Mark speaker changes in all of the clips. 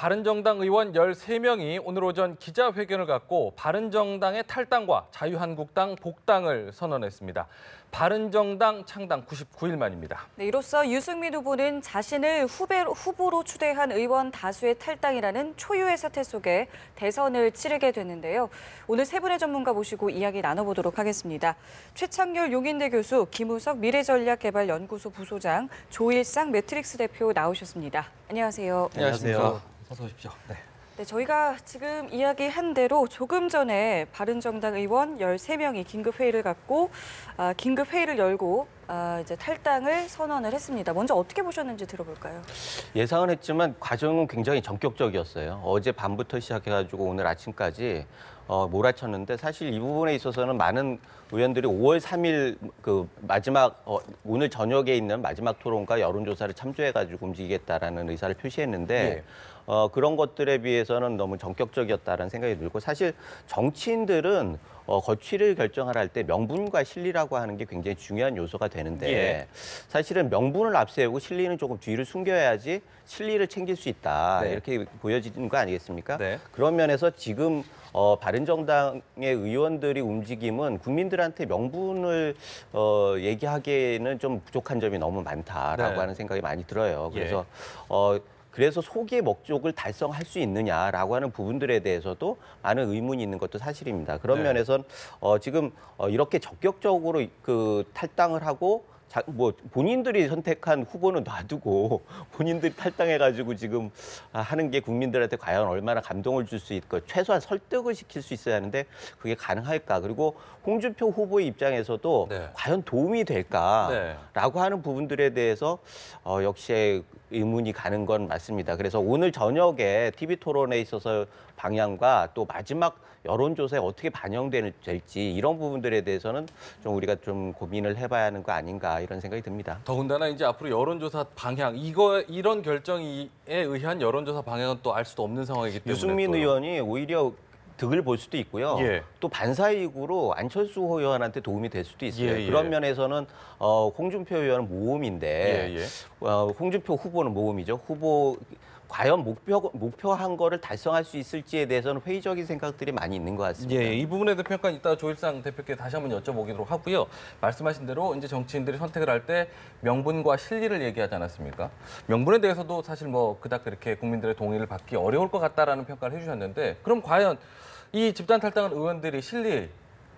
Speaker 1: 바른정당 의원 13명이 오늘 오전 기자회견을 갖고 바른정당의 탈당과 자유한국당 복당을 선언했습니다. 바른정당 창당 99일 만입니다.
Speaker 2: 네, 이로써 유승민 후보는 자신을 후보로 추대한 의원 다수의 탈당이라는 초유의 사태 속에 대선을 치르게 됐는데요. 오늘 세 분의 전문가 모시고 이야기 나눠보도록 하겠습니다. 최창렬 용인대 교수, 김우석 미래전략개발연구소 부소장, 조일상 매트릭스 대표 나오셨습니다. 안녕하세요.
Speaker 1: 안녕하십니까. 어서 오십시오.
Speaker 2: 네, 저희가 지금 이야기한 대로 조금 전에 바른정당 의원 13명이 긴급회의를 열고 이제 탈당을 선언을 했습니다. 먼저 어떻게 보셨는지 들어볼까요?
Speaker 3: 예상은 했지만 과정은 굉장히 전격적이었어요. 어제 밤부터 시작해가지고 오늘 아침까지 몰아쳤는데 사실 이 부분에 있어서는 많은 의원들이 5월 3일 그 마지막 오늘 저녁에 있는 마지막 토론과 여론조사를 참조해가지고 움직이겠다라는 의사를 표시했는데 그런 것들에 비해서는 너무 전격적이었다라는 생각이 들고 사실 정치인들은 거취를 결정을 할 때 명분과 실리라고 하는 게 굉장히 중요한 요소가 되는데 사실은 명분을 앞세우고 실리는 조금 뒤를 숨겨야지 실리를 챙길 수 있다. 이렇게 보여지는 거 아니겠습니까? 그런 면에서 지금 바른정당의 의원들이 움직임은 국민들한테 명분을 얘기하기에는 좀 부족한 점이 너무 많다라고 하는 생각이 많이 들어요. 그래서 소기의 목적을 달성할 수 있느냐라고 하는 부분들에 대해서도 많은 의문이 있는 것도 사실입니다. 그런 면에선 지금 이렇게 적극적으로 그 탈당을 하고 본인들이 선택한 후보는 놔두고 본인들이 탈당해가지고 지금 하는 게 국민들한테 과연 얼마나 감동을 줄 수 있고 최소한 설득을 시킬 수 있어야 하는데 그게 가능할까? 그리고 홍준표 후보의 입장에서도 과연 도움이 될까라고 하는 부분들에 대해서 역시 의문이 가는 건 맞습니다. 그래서 오늘 저녁에 TV 토론에 있어서 방향과 또 마지막 여론조사에 어떻게 반영될지 이런 부분들에 대해서는 좀 우리가 좀 고민을 해봐야 하는 거 아닌가 이런 생각이 듭니다.
Speaker 1: 더군다나 이제 앞으로 여론조사 방향 이런 결정에 의한 여론조사 방향은 또 알 수도 없는 상황이기 때문에
Speaker 3: 유승민 의원이 오히려 득을 볼 수도 있고요. 또 반사이익으로 안철수 의원한테 도움이 될 수도 있어요. 그런 면에서는 홍준표 의원은 모험인데 홍준표 후보는 모험이죠. 후보 과연 목표한 거를 달성할 수 있을지에 대해서는 회의적인 생각들이 많이 있는 것 같습니다.
Speaker 1: 이 부분에 대한 평가는 이따 조일상 대표께 다시 한번 여쭤보도록 하고요. 말씀하신 대로 이제 정치인들이 선택을 할 때 명분과 실리를 얘기하지 않았습니까? 명분에 대해서도 사실 뭐 그닥 그렇게 국민들의 동의를 받기 어려울 것 같다라는 평가를 해주셨는데 그럼 과연 이 집단 탈당한 의원들이 실리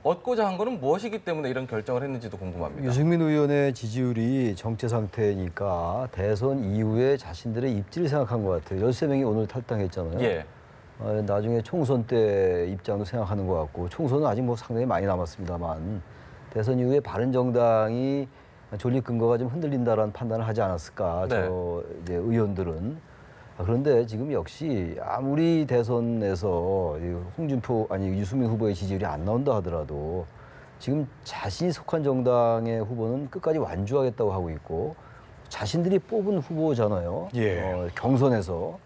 Speaker 1: 얻고자 한 거는 무엇이기 때문에 이런 결정을 했는지도 궁금합니다.
Speaker 4: 유승민 의원의 지지율이 정체 상태니까 대선 이후에 자신들의 입지를 생각한 것 같아요. 13명이 오늘 탈당했잖아요. 나중에 총선 때 입장도 생각하는 것 같고 총선은 아직 뭐 상당히 많이 남았습니다만 대선 이후에 바른정당이 존립 근거가 좀 흔들린다라는 판단을 하지 않았을까 이제 의원들은. 그런데 지금 역시 아무리 대선에서 유승민 후보의 지지율이 안 나온다 하더라도 지금 자신이 속한 정당의 후보는 끝까지 완주하겠다고 하고 있고 자신들이 뽑은 후보잖아요. 경선에서.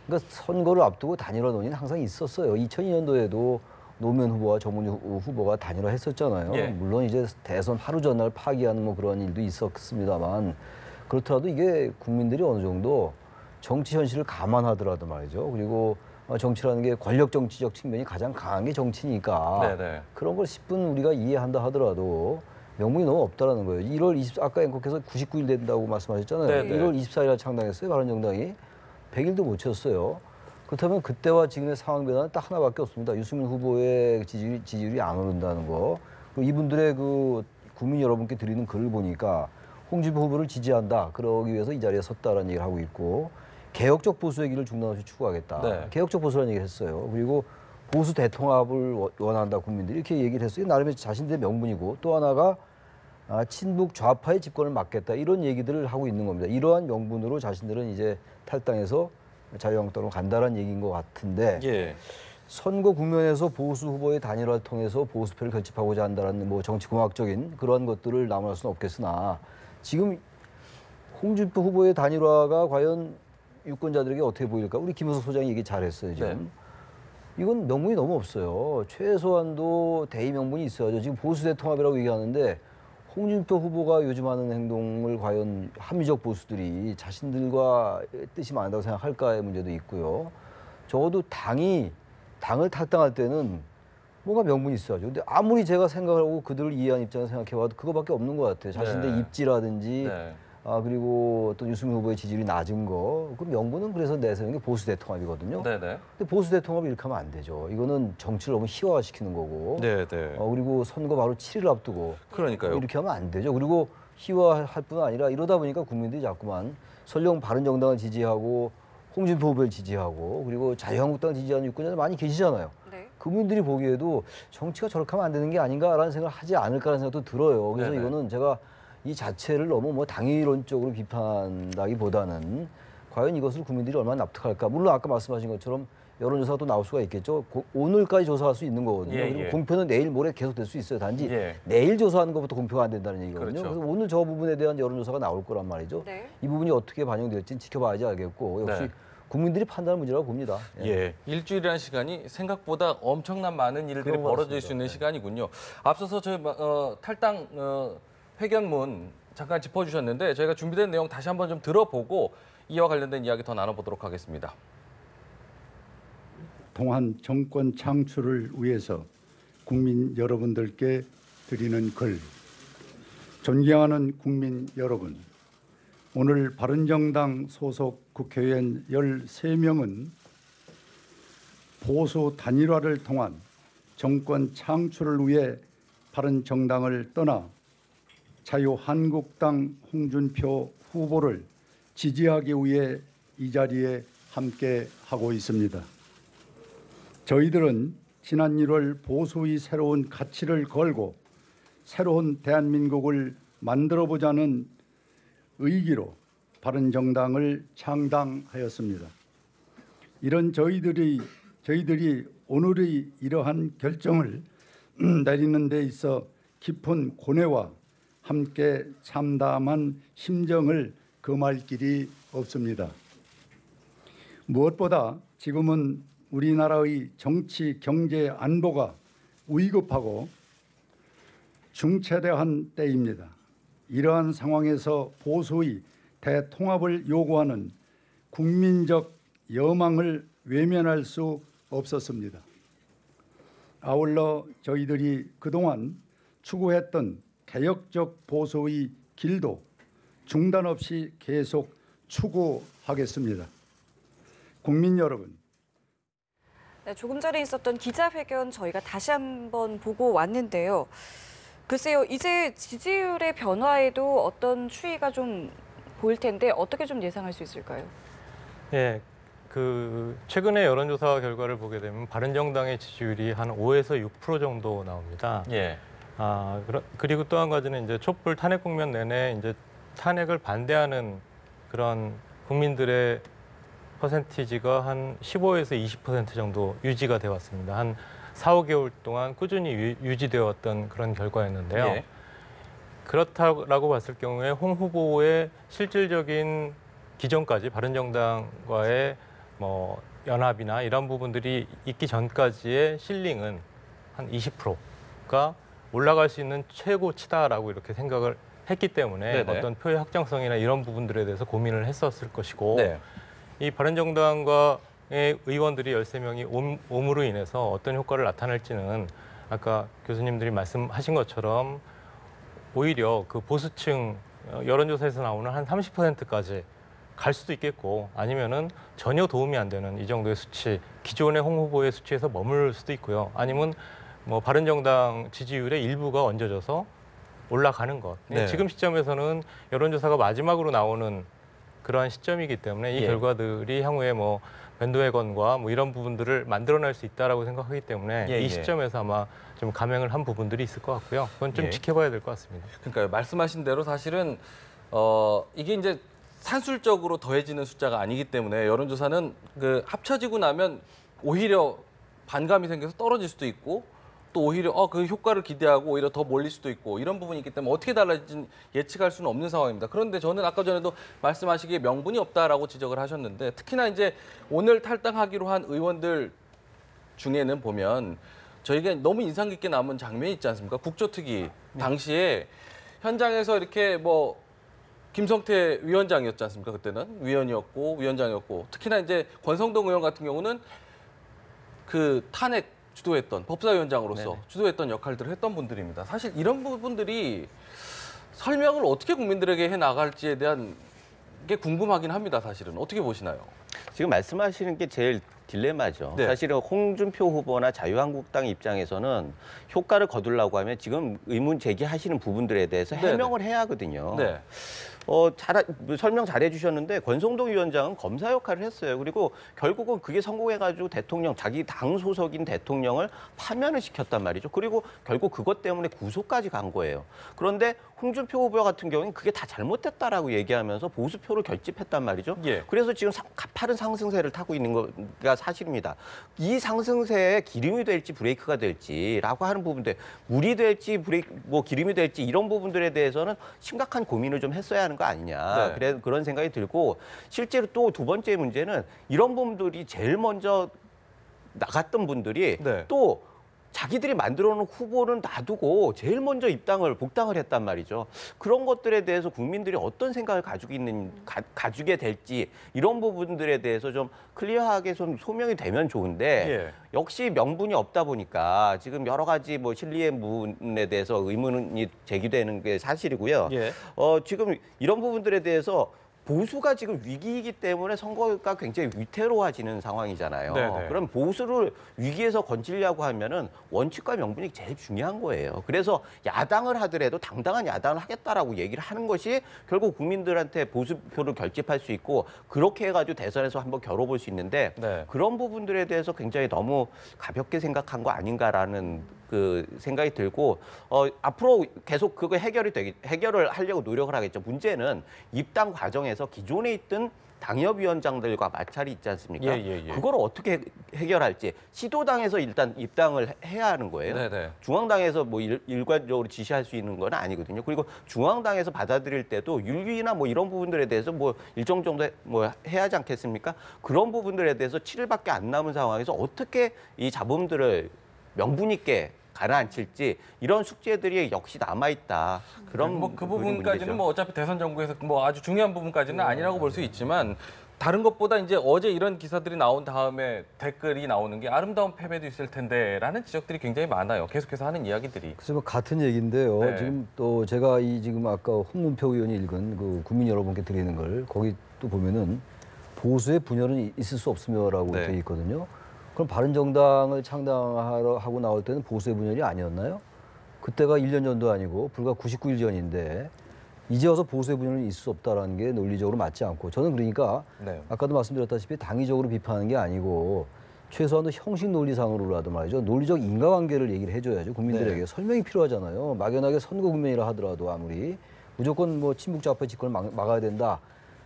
Speaker 4: 그러니까 선거를 앞두고 단일화 논의는 항상 있었어요. 2002년도에도 노무현 후보와 정문희 후보가 단일화했었잖아요. 물론 이제 대선 하루 전날 파기하는 뭐 그런 일도 있었습니다만 그렇더라도 이게 국민들이 어느 정도 정치 현실을 감안하더라도 말이죠. 그리고 정치라는 게 권력 정치적 측면이 가장 강한 게 정치니까 그런 걸 10분 우리가 이해한다 하더라도 명분이 너무 없다라는 거예요. 1월 20 아까 앵커께서 99일 된다고 말씀하셨잖아요. 1월 24일에 창당했어요. 바른정당이 100일도 못 채웠어요. 그렇다면 그때와 지금의 상황 변화는 딱 하나밖에 없습니다. 유승민 후보의 지지율이 안 오른다는 거. 그리고 이분들의 그 국민 여러분께 드리는 글을 보니까 홍준표 후보를 지지한다. 그러기 위해서 이 자리에 섰다라는 얘기를 하고 있고 개혁적 보수의 길을 중단 없이 추구하겠다. 개혁적 보수라는 얘기를 했어요. 그리고 보수 대통합을 원한다 국민들이 이렇게 얘기를 했어요. 나름의 자신들의 명분이고 또 하나가 친북 좌파의 집권을 막겠다 이런 얘기들을 하고 있는 겁니다. 이러한 명분으로 자신들은 이제 탈당해서 자유한국당으로 간다라는 얘기인 것 같은데 선거 국면에서 보수 후보의 단일화를 통해서 보수표를 결집하고자 한다는 뭐 정치공학적인 그런 것들을 남용할 수는 없겠으나 지금 홍준표 후보의 단일화가 과연 유권자들에게 어떻게 보일까? 우리 김우석 소장이 얘기 잘했어요, 지금. 이건 명분이 너무 없어요. 최소한도 대의 명분이 있어야죠. 지금 보수 대통합이라고 얘기하는데 홍준표 후보가 요즘 하는 행동을 과연 합리적 보수들이 자신들과 뜻이 맞는다고 생각할까의 문제도 있고요. 적어도 당을 탈당할 때는 뭔가 명분이 있어야죠. 근데 아무리 제가 생각하고 그들을 이해한 입장에서 생각해봐도 그거밖에 없는 것 같아요. 자신들의
Speaker 1: 네.
Speaker 4: 입지라든지
Speaker 1: 네.
Speaker 4: 그리고 또 유승민 후보의 지지율이 낮은 거, 그 명분은 그래서 내세우는 게 보수 대통합이거든요.
Speaker 1: 네네.
Speaker 4: 근데 보수 대통합이 이렇게 하면 안 되죠. 이거는 정치를 너무 희화화시키는 거고.
Speaker 1: 네네.
Speaker 4: 그리고 선거 바로 7일 앞두고
Speaker 1: 그러니까요.
Speaker 4: 이렇게 하면 안 되죠. 그리고 희화할 뿐 아니라 이러다 보니까 국민들이 자꾸만 설령 바른정당을 지지하고 홍준표 후보를 지지하고 그리고 자유한국당을 지지하는 유권자들 많이 계시잖아요.
Speaker 2: 네.
Speaker 4: 그분들이 보기에도 정치가 저렇게 하면 안 되는 게 아닌가라는 생각을 하지 않을까라는 생각도 들어요. 그래서
Speaker 1: 네네.
Speaker 4: 이거는 제가 이 자체를 너무 뭐 당위론적으로 비판한다기보다는 과연 이것을 국민들이 얼마나 납득할까. 물론 아까 말씀하신 것처럼 여론조사가 또 나올 수가 있겠죠. 오늘까지 조사할 수 있는 거거든요.
Speaker 1: 예,
Speaker 4: 그리고
Speaker 1: 예.
Speaker 4: 공표는 내일 모레 계속 될 수 있어요. 단지
Speaker 1: 예.
Speaker 4: 내일 조사하는 것부터 공표가 안 된다는 얘기거든요.
Speaker 1: 그렇죠.
Speaker 4: 그래서 오늘 저 부분에 대한 여론조사가 나올 거란 말이죠.
Speaker 2: 네.
Speaker 4: 이 부분이 어떻게 반영될지는 지켜봐야지 알겠고 역시
Speaker 1: 네.
Speaker 4: 국민들이 판단할 문제라고 봅니다.
Speaker 1: 예. 일주일이라는 시간이 생각보다 엄청난 많은 일들이
Speaker 4: 그런 것
Speaker 1: 벌어질
Speaker 4: 같습니다.
Speaker 1: 수 있는
Speaker 4: 네.
Speaker 1: 시간이군요. 앞서서 저희 탈당 회견문 잠깐 짚어주셨는데 저희가 준비된 내용 다시 한번 좀 들어보고 이와 관련된 이야기 더 나눠보도록 하겠습니다.
Speaker 5: 통한 정권 창출을 위해서 국민 여러분들께 드리는 글. 존경하는 국민 여러분, 오늘 바른정당 소속 국회의원 13명은 보수 단일화를 통한 정권 창출을 위해 바른정당을 떠나 자유한국당 홍준표 후보를 지지하기 위해 이 자리에 함께 하고 있습니다. 저희들은 지난 1월 보수의 새로운 가치를 걸고 새로운 대한민국을 만들어보자는 의기로 바른정당을 창당하였습니다. 이런 저희들이 오늘의 이러한 결정을 내리는 데 있어 깊은 고뇌와 함께 참담한 심정을 금할 길이 없습니다. 무엇보다 지금은 우리나라의 정치, 경제, 안보가 위급하고 중체대한 때입니다. 이러한 상황에서 보수의 대통합을 요구하는 국민적 여망을 외면할 수 없었습니다. 아울러 저희들이 그동안 추구했던 개혁적 보수의 길도 중단 없이 계속 추구하겠습니다. 국민 여러분,
Speaker 2: 네, 조금 전에 있었던 기자회견 저희가 다시 한번 보고 왔는데요. 글쎄요, 이제 지지율의 변화에도 어떤 추이가 좀 보일 텐데 어떻게 좀 예상할 수 있을까요?
Speaker 6: 예, 최근에 여론조사 결과를 보게 되면 바른정당의 지지율이 한 5에서 6% 정도 나옵니다.
Speaker 1: 예.
Speaker 6: 그리고 또 한 가지는 이제 촛불 탄핵 국면 내내 이제 탄핵을 반대하는 그런 국민들의 퍼센티지가 한 15에서 20% 정도 유지가 되어 왔습니다. 한 4, 5개월 동안 꾸준히 유지되어 왔던 그런 결과였는데요.
Speaker 1: 예.
Speaker 6: 그렇다라고 봤을 경우에 홍 후보의 실질적인 기존까지 바른정당과의 뭐 연합이나 이런 부분들이 있기 전까지의 실링은 한 20%가 올라갈 수 있는 최고치다라고 이렇게 생각을 했기 때문에
Speaker 1: 네네.
Speaker 6: 어떤 표의 확정성이나 이런 부분들에 대해서 고민을 했었을 것이고
Speaker 1: 네.
Speaker 6: 이 바른정당과의 의원들이 13명이 옴으로 인해서 어떤 효과를 나타낼지는 아까 교수님들이 말씀하신 것처럼 오히려 그 보수층 여론조사에서 나오는 한 30%까지 갈 수도 있겠고 아니면은 전혀 도움이 안 되는 이 정도의 수치, 기존의 홍 후보의 수치에서 머물 수도 있고요. 아니면 뭐 바른정당 지지율의 일부가 얹어져서 올라가는 것.
Speaker 1: 네.
Speaker 6: 지금 시점에서는 여론조사가 마지막으로 나오는 그러한 시점이기 때문에 이
Speaker 1: 예.
Speaker 6: 결과들이 향후에 뭐 밴드웨건과 뭐 이런 부분들을 만들어낼 수 있다라고 생각하기 때문에
Speaker 1: 예, 예.
Speaker 6: 이 시점에서 아마 좀 감행을 한 부분들이 있을 것 같고요. 그건 좀
Speaker 1: 예.
Speaker 6: 지켜봐야 될 것 같습니다.
Speaker 1: 그러니까 말씀하신 대로 사실은 이게 이제 산술적으로 더해지는 숫자가 아니기 때문에 여론조사는 합쳐지고 나면 오히려 반감이 생겨서 떨어질 수도 있고 또 오히려 그 효과를 기대하고 오히려 더 몰릴 수도 있고 이런 부분이 있기 때문에 어떻게 달라질지 예측할 수는 없는 상황입니다. 그런데 저는 아까 전에도 말씀하시기에 명분이 없다라고 지적을 하셨는데 특히나 이제 오늘 탈당하기로 한 의원들 중에는 보면 저희가 너무 인상 깊게 남은 장면이 있지 않습니까? 국조특위 당시에 현장에서 이렇게 뭐 김성태 위원장이었지 않습니까? 그때는 위원장이었고 특히나 이제 권성동 의원 같은 경우는 그 탄핵 주도했던 법사위원장으로서
Speaker 3: 네네.
Speaker 1: 주도했던 역할들을 했던 분들입니다. 사실 이런 부분들이 설명을 어떻게 국민들에게 해 나갈지에 대한 게 궁금하긴 합니다. 사실은 어떻게 보시나요?
Speaker 3: 지금 말씀하시는 게 제일 딜레마죠.
Speaker 1: 네.
Speaker 3: 사실은 홍준표 후보나 자유한국당 입장에서는 효과를 거두려고 하면 지금 의문 제기하시는 부분들에 대해서
Speaker 1: 네네.
Speaker 3: 해명을 해야 하거든요.
Speaker 1: 네.
Speaker 3: 설명 잘해 주셨는데 권성동 위원장은 검사 역할을 했어요. 그리고 결국은 그게 성공해가지고 대통령, 자기 당 소속인 대통령을 파면을 시켰단 말이죠. 그리고 결국 그것 때문에 구속까지 간 거예요. 그런데 홍준표 후보 같은 경우는 그게 다 잘못됐다라고 얘기하면서 보수표를 결집했단 말이죠.
Speaker 1: 예.
Speaker 3: 그래서 지금 가파른 상승세를 타고 있는 거가 사실입니다. 이 상승세에 기름이 될지 브레이크가 될지라고 하는 부분들, 물이 될지 기름이 될지 이런 부분들에 대해서는 심각한 고민을 좀 했어야 하는 거 아니냐.
Speaker 1: 네.
Speaker 3: 그런 생각이 들고 실제로 또 두 번째 문제는 이런 분들이 제일 먼저 나갔던 분들이
Speaker 1: 네.
Speaker 3: 또 자기들이 만들어 놓은 후보는 놔두고 제일 먼저 복당을 했단 말이죠. 그런 것들에 대해서 국민들이 어떤 생각을 가지게 될지 이런 부분들에 대해서 좀 클리어하게 좀 소명이 되면 좋은데
Speaker 1: 예.
Speaker 3: 역시 명분이 없다 보니까 지금 여러 가지 뭐 실리의 부분에 대해서 의문이 제기되는 게 사실이고요.
Speaker 1: 예.
Speaker 3: 지금 이런 부분들에 대해서 보수가 지금 위기이기 때문에 선거가 굉장히 위태로워지는 상황이잖아요.
Speaker 1: 네네.
Speaker 3: 그럼 보수를 위기에서 건지려고 하면은 원칙과 명분이 제일 중요한 거예요. 그래서 야당을 하더라도 당당한 야당을 하겠다라고 얘기를 하는 것이 결국 국민들한테 보수표를 결집할 수 있고 그렇게 해가지고 대선에서 한번 겨뤄볼 수 있는데
Speaker 1: 네.
Speaker 3: 그런 부분들에 대해서 굉장히 너무 가볍게 생각한 거 아닌가라는 그 생각이 들고 앞으로 계속 그거 해결을 하려고 노력을 하겠죠. 문제는 입당 과정에서 기존에 있던 당협위원장들과 마찰이 있지 않습니까?
Speaker 1: 예.
Speaker 3: 그걸 어떻게 해결할지 시도당에서 일단 입당을 해야 하는 거예요.
Speaker 1: 네네.
Speaker 3: 중앙당에서 뭐 일관적으로 지시할 수 있는 건 아니거든요. 그리고 중앙당에서 받아들일 때도 윤리나 뭐 이런 부분들에 대해서 뭐 일정 정도 해야 하지 않겠습니까? 그런 부분들에 대해서 7일밖에 안 남은 상황에서 어떻게 이 자본들을 명분 있게 가라앉힐지 이런 숙제들이 역시 남아있다. 그런
Speaker 1: 그
Speaker 3: 부분이
Speaker 1: 부분까지는
Speaker 3: 문제죠.
Speaker 1: 뭐 어차피 대선 정국에서 뭐 아주 중요한 부분까지는 아니라고 볼 수 있지만 다른 것보다 이제 어제 이런 기사들이 나온 다음에 댓글이 나오는 게 아름다운 패배도 있을 텐데라는 지적들이 굉장히 많아요. 계속해서 하는 이야기들이.
Speaker 4: 그래서 뭐 같은 얘기인데요.
Speaker 1: 네.
Speaker 4: 지금 또 제가 지금 아까 홍문표 의원이 읽은 그 국민 여러분께 드리는 걸 거기 또 보면은 보수의 분열은 있을 수 없으며라고
Speaker 3: 네.
Speaker 4: 되어 있거든요. 그럼 바른정당을 창당하고 나올 때는 보수의 분열이 아니었나요? 그때가 1년 전도 아니고 불과 99일 전인데 이제 와서 보수의 분열은 있을 수 없다라는 게 논리적으로 맞지 않고 저는 그러니까
Speaker 1: 네.
Speaker 4: 아까도 말씀드렸다시피 당위적으로 비판하는 게 아니고 최소한도 형식 논리상으로라도 말이죠. 논리적 인과관계를 얘기를 해줘야죠. 국민들에게
Speaker 1: 네.
Speaker 4: 설명이 필요하잖아요. 막연하게 선거 국면이라 하더라도 아무리 무조건 뭐 친북 좌파 집권을 막아야 된다.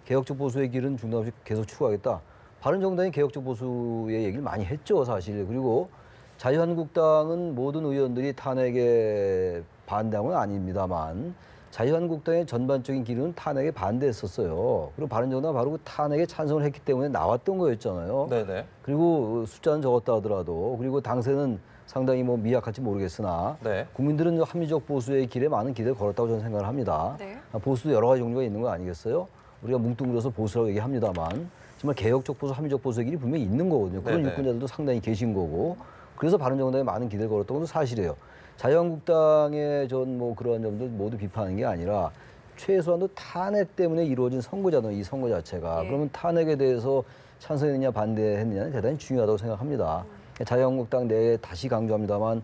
Speaker 4: 개혁적 보수의 길은 중단 없이 계속 추구하겠다. 바른정당이 개혁적 보수의 얘기를 많이 했죠, 사실. 그리고 자유한국당은 모든 의원들이 탄핵에 반대한 건 아닙니다만 자유한국당의 전반적인 기류는 탄핵에 반대했었어요. 그리고 바른정당은 바로 그 탄핵에 찬성을 했기 때문에 나왔던 거였잖아요.
Speaker 1: 네네.
Speaker 4: 그리고 숫자는 적었다 하더라도 그리고 당세는 상당히 뭐 미약할지 모르겠으나
Speaker 1: 네.
Speaker 4: 국민들은 합리적 보수의 길에 많은 기대를 걸었다고 저는 생각을 합니다.
Speaker 2: 네.
Speaker 4: 보수도 여러 가지 종류가 있는 거 아니겠어요? 우리가 뭉뚱그려서 보수라고 얘기합니다만 정말 개혁적 보수, 합리적 보수의 길이 분명히 있는 거거든요. 그런
Speaker 1: 네네.
Speaker 4: 유권자들도 상당히 계신 거고 그래서 바른정당에 많은 기대를 걸었던 것도 사실이에요. 자유한국당의 전 뭐 그러한 점들 모두 비판하는 게 아니라 최소한도 탄핵 때문에 이루어진 선거잖아요. 이 선거 자체가.
Speaker 2: 예.
Speaker 4: 그러면 탄핵에 대해서 찬성했느냐 반대했느냐는 대단히 중요하다고 생각합니다. 자유한국당 내에 다시 강조합니다만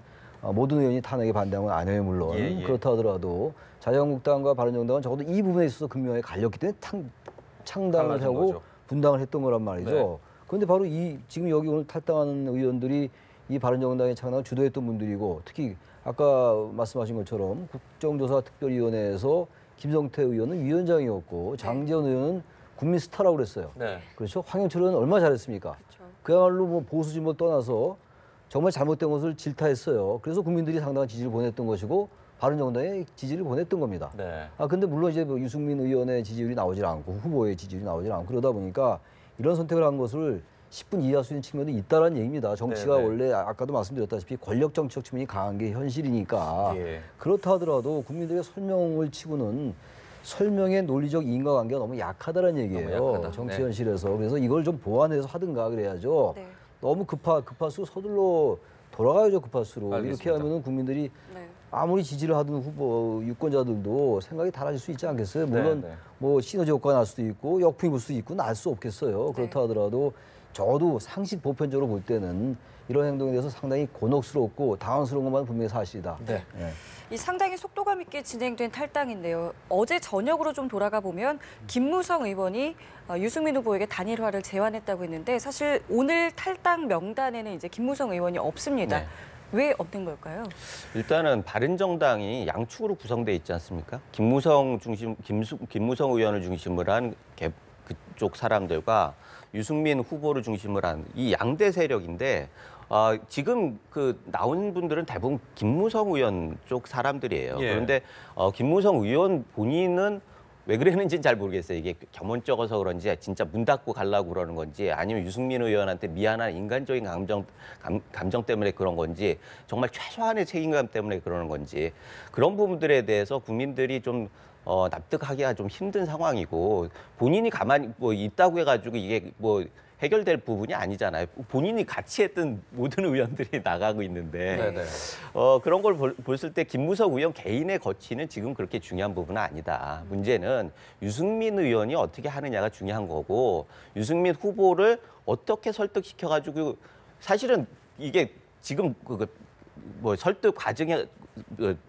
Speaker 4: 모든 의원이 탄핵에 반대한 건 아니에요. 물론.
Speaker 1: 예.
Speaker 4: 그렇다 하더라도 자유한국당과 바른정당은 적어도 이 부분에 있어서 극명하게 갈렸기 때문에 창당을
Speaker 1: 달라진
Speaker 4: 하고
Speaker 1: 거죠.
Speaker 4: 분당을 했던 거란 말이죠.
Speaker 1: 네.
Speaker 4: 그런데 바로 지금 여기 오늘 탈당하는 의원들이 이 바른정당의 창당을 주도했던 분들이고 특히 아까 말씀하신 것처럼 국정조사 특별위원회에서 김성태 의원은 위원장이었고 장제원 의원은 국민 스타라고 그랬어요.
Speaker 1: 네.
Speaker 4: 그렇죠? 황영철 의원은 얼마나 잘했습니까?
Speaker 2: 그렇죠.
Speaker 4: 그야말로 뭐 보수 진보 떠나서 정말 잘못된 것을 질타했어요. 그래서 국민들이 상당한 지지를 보냈던 것이고 바른정당의 지지를 보냈던 겁니다.
Speaker 1: 네.
Speaker 4: 근데 물론 이제 뭐 유승민 의원의 지지율이 나오질 않고 후보의 지지율이 나오질 않고 그러다 보니까 이런 선택을 한 것을 10분 이하 수준 측면도 있다는 얘기입니다. 정치가
Speaker 1: 네네.
Speaker 4: 원래 아까도 말씀드렸다시피 권력 정치적 측면이 강한 게 현실이니까
Speaker 1: 예.
Speaker 4: 그렇다 하더라도 국민들의 설명을 치고는 설명의 논리적 인과관계가 너무 약하다는 얘기예요.
Speaker 1: 너무 약하다.
Speaker 4: 정치
Speaker 1: 네.
Speaker 4: 현실에서. 그래서 이걸 좀 보완해서 하든가 그래야죠.
Speaker 2: 네.
Speaker 4: 너무 급할수록 서둘러 돌아가야죠. 급할수록.
Speaker 1: 알겠습니다.
Speaker 4: 이렇게 하면은 국민들이
Speaker 2: 네.
Speaker 4: 아무리 지지를 하던 후보 유권자들도 생각이 달라질 수 있지 않겠어요? 물론
Speaker 1: 네, 네.
Speaker 4: 뭐 시너지 효과가 날 수도 있고 역풍이 불 수도 있고 날 수 없겠어요. 그렇다 하더라도 저도 상식 보편적으로 볼 때는 이런 행동에 대해서 상당히 곤혹스럽고 당황스러운 것만 분명히 사실이다.
Speaker 1: 네.
Speaker 4: 예.
Speaker 2: 이 상당히 속도감 있게 진행된 탈당인데요. 어제 저녁으로 좀 돌아가 보면 김무성 의원이 유승민 후보에게 단일화를 제안했다고 했는데 사실 오늘 탈당 명단에는 이제 김무성 의원이 없습니다.
Speaker 3: 네.
Speaker 2: 왜 없는 걸까요?
Speaker 3: 일단은 바른정당이 양축으로 구성돼 있지 않습니까? 김무성 의원을 중심으로 한 그쪽 사람들과 유승민 후보를 중심으로 한 이 양대 세력인데 지금 그 나온 분들은 대부분 김무성 의원 쪽 사람들이에요.
Speaker 1: 예.
Speaker 3: 그런데 김무성 의원 본인은 왜 그랬는지는 잘 모르겠어요. 이게 겸언쩍어서 그런지 진짜 문 닫고 가려고 그러는 건지 아니면 유승민 의원한테 미안한 인간적인 감정 때문에 그런 건지 정말 최소한의 책임감 때문에 그러는 건지 그런 부분들에 대해서 국민들이 좀 납득하기가 좀 힘든 상황이고 본인이 가만히 뭐 있다고 해가지고 이게 뭐 해결될 부분이 아니잖아요. 본인이 같이 했던 모든 의원들이 나가고 있는데
Speaker 1: 네네.
Speaker 3: 그런 걸 봤을 때 김무성 의원 개인의 거취는 지금 그렇게 중요한 부분은 아니다. 문제는 유승민 의원이 어떻게 하느냐가 중요한 거고 유승민 후보를 어떻게 설득시켜가지고 사실은 이게 지금 뭐 설득 과정에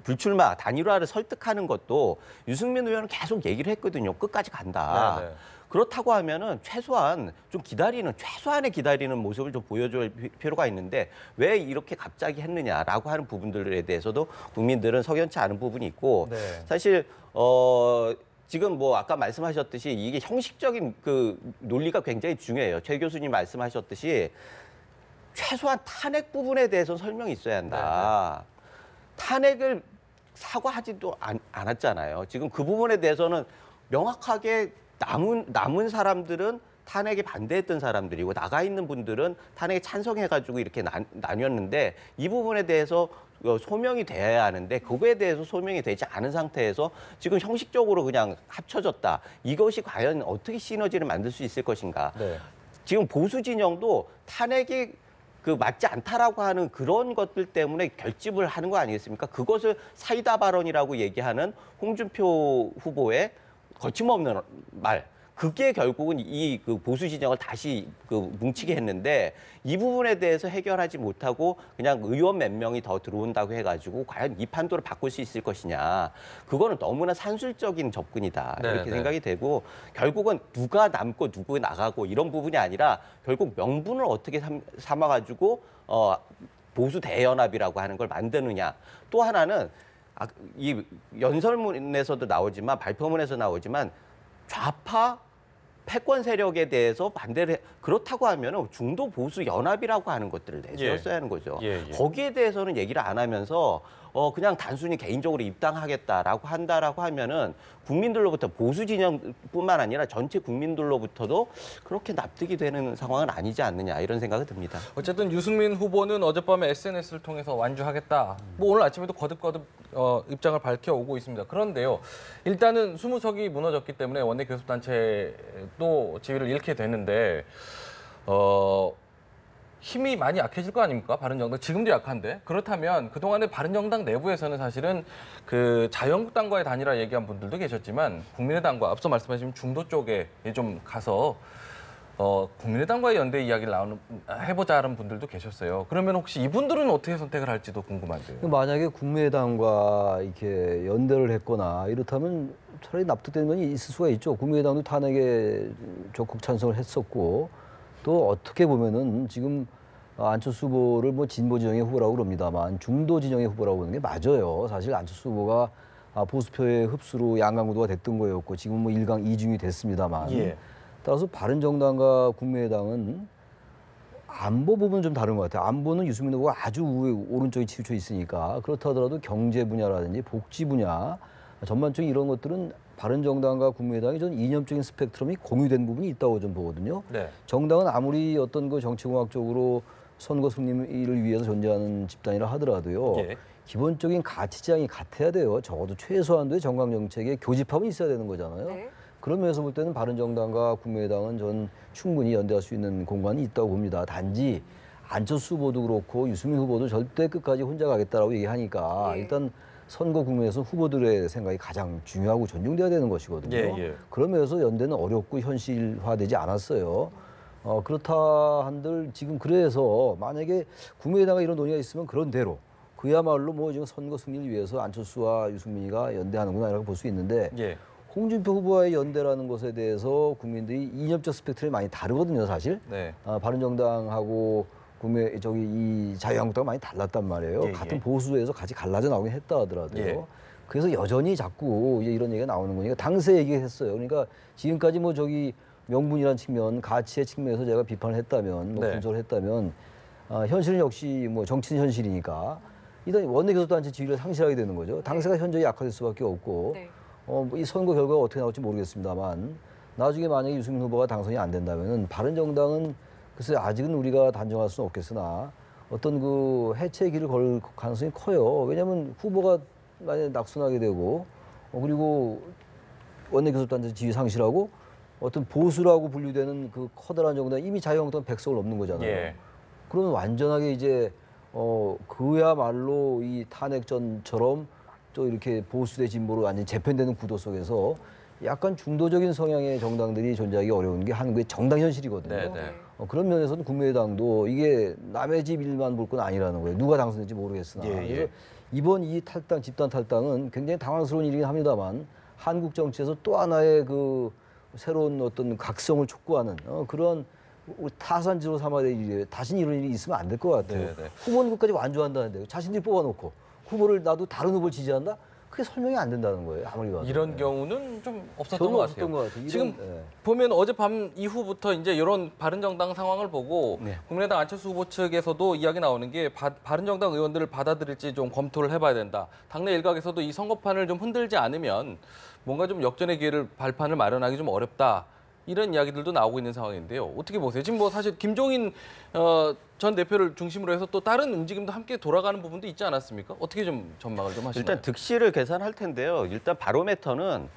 Speaker 3: 불출마 단일화를 설득하는 것도 유승민 의원은 계속 얘기를 했거든요. 끝까지 간다.
Speaker 1: 네네.
Speaker 3: 그렇다고 하면은 최소한의 기다리는 모습을 좀 보여줄 필요가 있는데 왜 이렇게 갑자기 했느냐라고 하는 부분들에 대해서도 국민들은 석연치 않은 부분이 있고
Speaker 1: 네.
Speaker 3: 사실 지금 뭐 아까 말씀하셨듯이 이게 형식적인 그 논리가 굉장히 중요해요. 최 교수님 말씀하셨듯이 최소한 탄핵 부분에 대해서 설명이 있어야 한다. 탄핵을 사과하지도 않았잖아요. 지금 그 부분에 대해서는 명확하게 남은 사람들은 탄핵에 반대했던 사람들이고 나가 있는 분들은 탄핵에 찬성해가지고 이렇게 나뉘었는데 이 부분에 대해서 소명이 돼야 하는데 그거에 대해서 소명이 되지 않은 상태에서 지금 형식적으로 그냥 합쳐졌다. 이것이 과연 어떻게 시너지를 만들 수 있을 것인가.
Speaker 1: 네.
Speaker 3: 지금 보수 진영도 탄핵이 맞지 않다라고 하는 그런 것들 때문에 결집을 하는 거 아니겠습니까? 그것을 사이다 발언이라고 얘기하는 홍준표 후보의 거침없는 말. 그게 결국은 이 보수 진영을 다시 뭉치게 했는데 이 부분에 대해서 해결하지 못하고 그냥 의원 몇 명이 더 들어온다고 해가지고 과연 이 판도를 바꿀 수 있을 것이냐. 그거는 너무나 산술적인 접근이다.
Speaker 1: 네,
Speaker 3: 이렇게
Speaker 1: 네.
Speaker 3: 생각이 되고 결국은 누가 남고 누구 나가고 이런 부분이 아니라 결국 명분을 어떻게 삼아가지고 보수 대연합이라고 하는 걸 만드느냐. 또 하나는 이 연설문에서도 나오지만 발표문에서 나오지만 좌파 패권 세력에 대해서 반대를 그렇다고 하면 중도 보수 연합이라고 하는 것들을 내세웠어야 하는 거죠.
Speaker 1: 예.
Speaker 3: 거기에 대해서는 얘기를 안 하면서 그냥 단순히 개인적으로 입당하겠다라고 한다라고 하면은 국민들로부터 보수 진영뿐만 아니라 전체 국민들로부터도 그렇게 납득이 되는 상황은 아니지 않느냐 이런 생각이 듭니다.
Speaker 1: 어쨌든 유승민 후보는 어젯밤에 SNS를 통해서 완주하겠다. 뭐 오늘 아침에도 거듭거듭 입장을 밝혀오고 있습니다. 그런데요, 일단은 20석이 무너졌기 때문에 원내 교섭단체도 지위를 잃게 되는데 힘이 많이 약해질 거 아닙니까? 바른정당 지금도 약한데 그렇다면 그동안에 바른정당 내부에서는 사실은 그 자유한국당과의 단일화 얘기한 분들도 계셨지만 국민의당과 앞서 말씀하신 중도 쪽에 좀 가서 국민의당과의 연대 이야기를 해보자는 분들도 계셨어요. 그러면 혹시 이분들은 어떻게 선택을 할지도 궁금한데요.
Speaker 4: 만약에 국민의당과 이렇게 연대를 했거나 이렇다면 차라리 납득되는 면이 있을 수가 있죠. 국민의당도 탄핵에 적극 찬성을 했었고 또 어떻게 보면은 지금 안철수 후보를 뭐 진보 진영의 후보라고 그럽니다만 중도 진영의 후보라고 하는 게 맞아요. 사실 안철수 후보가 보수표의 흡수로 양강구도가 됐던 거였고 지금 뭐 1강 2중이 됐습니다만
Speaker 1: 예.
Speaker 4: 따라서 바른정당과 국민의당은 안보 부분은 좀 다른 것 같아요. 안보는 유승민 후보가 아주 오른쪽에 치우쳐 있으니까 그렇다 하더라도 경제 분야라든지 복지 분야 전반적인 이런 것들은 바른정당과 국민의당이 전 이념적인 스펙트럼이 공유된 부분이 있다고 좀 보거든요.
Speaker 1: 네.
Speaker 4: 정당은 아무리 어떤 그 정치공학적으로 선거 승리를 위해서 존재하는 집단이라 하더라도요.
Speaker 1: 예.
Speaker 4: 기본적인 가치지향이 같아야 돼요. 적어도 최소한도의 정강 정책에 교집합은 있어야 되는 거잖아요.
Speaker 2: 네.
Speaker 4: 그런 면에서 볼 때는 바른정당과 국민의당은 전 충분히 연대할 수 있는 공간이 있다고 봅니다. 단지 안철수 후보도 그렇고 유승민 후보도 절대 끝까지 혼자 가겠다라고 얘기하니까
Speaker 2: 예.
Speaker 4: 일단 선거 국면에서 후보들의 생각이 가장 중요하고 존중돼야 되는 것이거든요.
Speaker 1: 예, 예.
Speaker 4: 그런 면에서 연대는 어렵고 현실화되지 않았어요. 그렇다 한들 지금 그래서 만약에 국민의당과 이런 논의가 있으면 그런 대로 그야말로 뭐 지금 선거 승리를 위해서 안철수와 유승민이가 연대하는구나 이라고 볼 수 있는데
Speaker 1: 예.
Speaker 4: 홍준표 후보와의 연대라는 것에 대해서 국민들이 이념적 스펙트럼이 많이 다르거든요, 사실.
Speaker 1: 네.
Speaker 4: 바른정당하고 이 자유한국당은 많이 달랐단 말이에요.
Speaker 1: 예,
Speaker 4: 같은
Speaker 1: 예.
Speaker 4: 보수에서 같이 갈라져 나오긴 했다 하더라도요.
Speaker 1: 예.
Speaker 4: 그래서 여전히 자꾸 이제 이런 얘기가 나오는 거니까 당시에 얘기했어요. 그러니까 지금까지 뭐 명분이라는 측면, 가치의 측면에서 제가 비판을 했다면,
Speaker 1: 네.
Speaker 4: 분석을 했다면, 현실은 역시 뭐 정치는 현실이니까 일단 원내교섭단체 지위를 상실하게 되는 거죠. 당세가 현저히 약화될 수밖에 없고,
Speaker 2: 네.
Speaker 4: 이 선거 결과가 어떻게 나올지 모르겠습니다만, 나중에 만약에 유승민 후보가 당선이 안 된다면은 바른정당은 글쎄 아직은 우리가 단정할 수는 없겠으나 어떤 그 해체의 길을 걸 가능성이 커요. 왜냐하면 후보가 만약에 낙선하게 되고, 그리고 원내교섭단체 지위 상실하고 어떤 보수라고 분류되는 그 커다란 정당 이미 자유한국당 100석을 넘는 거잖아요.
Speaker 1: 예.
Speaker 4: 그러면 완전하게 이제 그야말로 이 탄핵전처럼 또 이렇게 보수 대 진보로 완전 재편되는 구도 속에서 약간 중도적인 성향의 정당들이 존재하기 어려운 게 한국의 정당 현실이거든요.
Speaker 1: 네, 네.
Speaker 4: 그런 면에서는 국민의당도 이게 남의 집 일만 볼 건 아니라는 거예요. 누가 당선될지 모르겠으나.
Speaker 1: 예, 예.
Speaker 4: 그래서 이번 이 탈당, 집단 탈당은 굉장히 당황스러운 일이긴 합니다만 한국 정치에서 또 하나의 그 새로운 어떤 각성을 촉구하는 그런 타산지로 삼아야 될 일이에요. 다시는 이런 일이 있으면 안 될 것 같아요.
Speaker 1: 네, 네.
Speaker 4: 후보는 끝까지 완주한다는데요. 자신들이 뽑아놓고 후보를 놔도 다른 후보를 지지한다? 그게 설명이 안 된다는 거예요. 아무리 봐도.
Speaker 1: 이런 경우는 좀 없었던
Speaker 4: 저는
Speaker 1: 것
Speaker 4: 없었던
Speaker 1: 같아요.
Speaker 4: 것 같아요.
Speaker 1: 지금 보면 어젯밤 이후부터 이제 이런 바른정당 상황을 보고
Speaker 3: 네.
Speaker 1: 국민의당 안철수 후보 측에서도 이야기 나오는 게 바른정당 의원들을 받아들일지 좀 검토를 해봐야 된다. 당내 일각에서도 이 선거판을 좀 흔들지 않으면 뭔가 좀 역전의 기회를 발판을 마련하기 좀 어렵다. 이런 이야기들도 나오고 있는 상황인데요. 어떻게 보세요? 지금 뭐 사실 김종인 전 대표를 중심으로 해서 또 다른 움직임도 함께 돌아가는 부분도 있지 않았습니까? 어떻게 좀 전망을 좀 하시나요?
Speaker 3: 일단 득실을 계산할 텐데요. 일단 바로메터는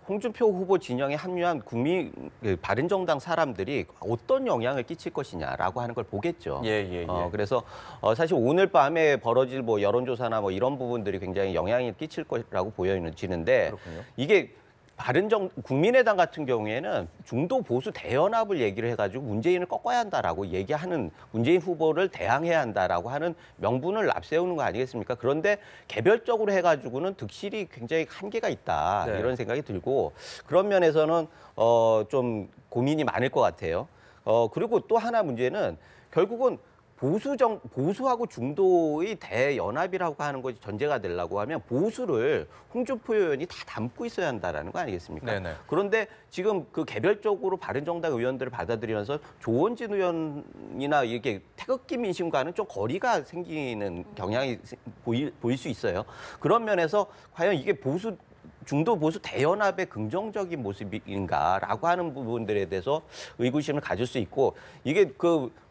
Speaker 3: 홍준표 후보 진영에 합류한 바른정당 사람들이 어떤 영향을 끼칠 것이냐라고 하는 걸 보겠죠.
Speaker 1: 예.
Speaker 3: 그래서 사실 오늘 밤에 벌어질 뭐 여론조사나 뭐 이런 부분들이 굉장히 영향을 끼칠 거라고 보여지는데
Speaker 1: 그렇군요.
Speaker 3: 이게 국민의당 같은 경우에는 중도 보수 대연합을 얘기를 해가지고 문재인을 꺾어야 한다라고 얘기하는 문재인 후보를 대항해야 한다라고 하는 명분을 앞세우는 거 아니겠습니까? 그런데 개별적으로 해가지고는 득실이 굉장히 한계가 있다
Speaker 1: 네.
Speaker 3: 이런 생각이 들고 그런 면에서는 좀 고민이 많을 것 같아요. 그리고 또 하나 문제는 결국은 보수하고 중도의 대연합이라고 하는 것이 전제가 되려고 하면 보수를 홍준표 의원이 다 담고 있어야 한다는 거 아니겠습니까?
Speaker 1: 네네. 그런데
Speaker 3: 그런데 지금 그 개별적으로 바른정당 의원들을 받아들이면서 조원진 의원이나 이렇게 태극기 민심과는 좀 거리가 생기는 경향이 보일 수 있어요. 그런 면에서 과연 이게 중도 보수 대연합의 긍정적인 모습인가라고 하는 부분들에 대해서 의구심을 가질 수 있고 이게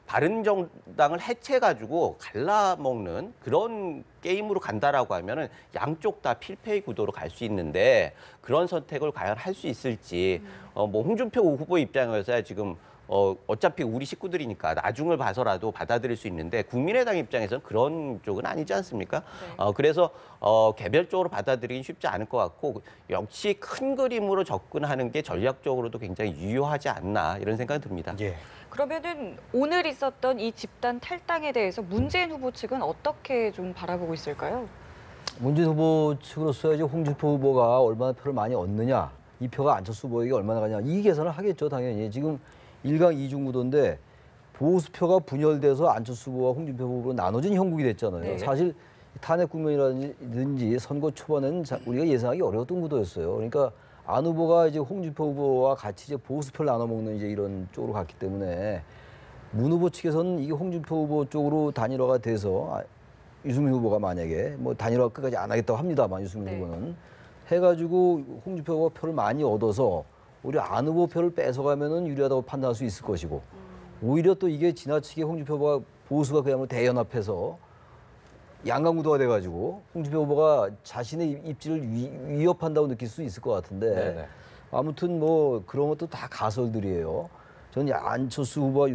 Speaker 3: 바른정당을 해체해가지고 갈라먹는 그런 게임으로 간다라고 하면은 양쪽 다 필패의 구도로 갈 수 있는데 그런 선택을 과연 할 수 있을지 뭐 홍준표 후보 입장에서야 지금 어차피 우리 식구들이니까 나중을 봐서라도 받아들일 수 있는데 국민의당 입장에서는 그런 쪽은 아니지 않습니까?
Speaker 2: 네.
Speaker 3: 그래서 개별적으로 받아들이긴 쉽지 않을 것 같고 역시 큰 그림으로 접근하는 게 전략적으로도 굉장히 유효하지 않나 이런 생각이 듭니다.
Speaker 1: 예.
Speaker 2: 그러면은 오늘 있었던 이 집단 탈당에 대해서 문재인 후보 측은 어떻게 좀 바라보고 있을까요?
Speaker 4: 문재인 후보 측으로서 이제 홍준표 후보가 얼마나 표를 많이 얻느냐, 이 표가 안철수 후보에게 얼마나 가냐, 이 계산을 하겠죠, 당연히. 지금 1강 2중 구도인데 보수표가 분열돼서 안철수 후보와 홍준표 후보로 나눠진 형국이 됐잖아요.
Speaker 2: 네.
Speaker 4: 사실 탄핵 국면이라든지 선거 초반에는 우리가 예상하기 어려웠던 구도였어요. 그러니까 안 후보가 이제 홍준표 후보와 같이 이제 보수표를 나눠 먹는 이제 이런 쪽으로 갔기 때문에 문 후보 측에서는 이게 홍준표 후보 쪽으로 단일화가 돼서 유승민 후보가 만약에 뭐 단일화 끝까지 안 하겠다고 합니다만 유승민
Speaker 2: 네.
Speaker 4: 후보는 해가지고 홍준표 후보가 표를 많이 얻어서 우리 안 후보 표를 뺏어가면은 유리하다고 판단할 수 있을 것이고 오히려 또 이게 지나치게 홍준표 후보가 보수가 그야말로 대연합해서 양강구도가 돼가지고 홍준표 후보가 자신의 입지를 위협한다고 느낄 수 있을 것 같은데
Speaker 1: 네네.
Speaker 4: 아무튼 뭐 그런 것도 다 가설들이에요. 저는 안철수 후보와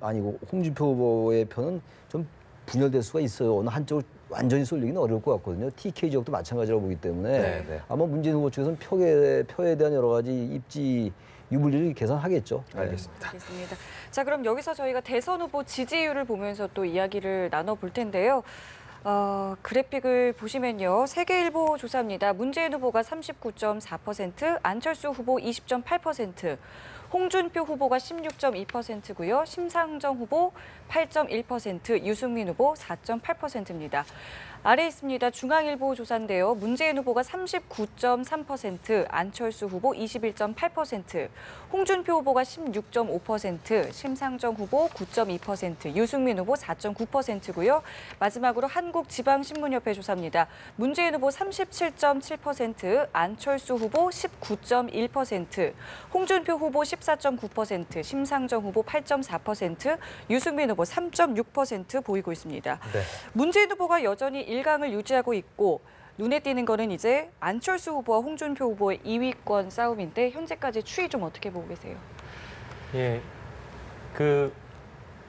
Speaker 4: 아니고 홍준표 후보의 표는 좀 분열될 수가 있어요. 어느 한쪽을 완전히 쏠리기는 어려울 것 같거든요. TK 지역도 마찬가지라고 보기 때문에
Speaker 1: 네네.
Speaker 4: 아마 문재인 후보 측에서는 표에 대한 여러 가지 입지 유불리를 계산하겠죠.
Speaker 1: 알겠습니다.
Speaker 2: 알겠습니다. 자, 그럼 여기서 저희가 대선 후보 지지율을 보면서 또 이야기를 나눠볼 텐데요. 그래픽을 보시면요. 세계일보 조사입니다. 문재인 후보가 39.4%, 안철수 후보 20.8%, 홍준표 후보가 16.2%고요. 심상정 후보 8.1%, 유승민 후보 4.8%입니다. 아래 있습니다. 중앙일보 조사인데요. 문재인 후보가 39.3%, 안철수 후보 21.8%, 홍준표 후보가 16.5%, 심상정 후보 9.2%, 유승민 후보 4.9%고요. 마지막으로 한국지방신문협회 조사입니다. 문재인 후보 37.7%, 안철수 후보 19.1%, 홍준표 후보 14.9%, 심상정 후보 8.4%, 유승민 후보 3.6% 보이고 있습니다.
Speaker 1: 네.
Speaker 2: 문재인 후보가 여전히 1강을 유지하고 있고 눈에 띄는 거는 이제 안철수 후보와 홍준표 후보의 2위권 싸움인데 현재까지 추이 좀 어떻게 보고 계세요?
Speaker 6: 예, 그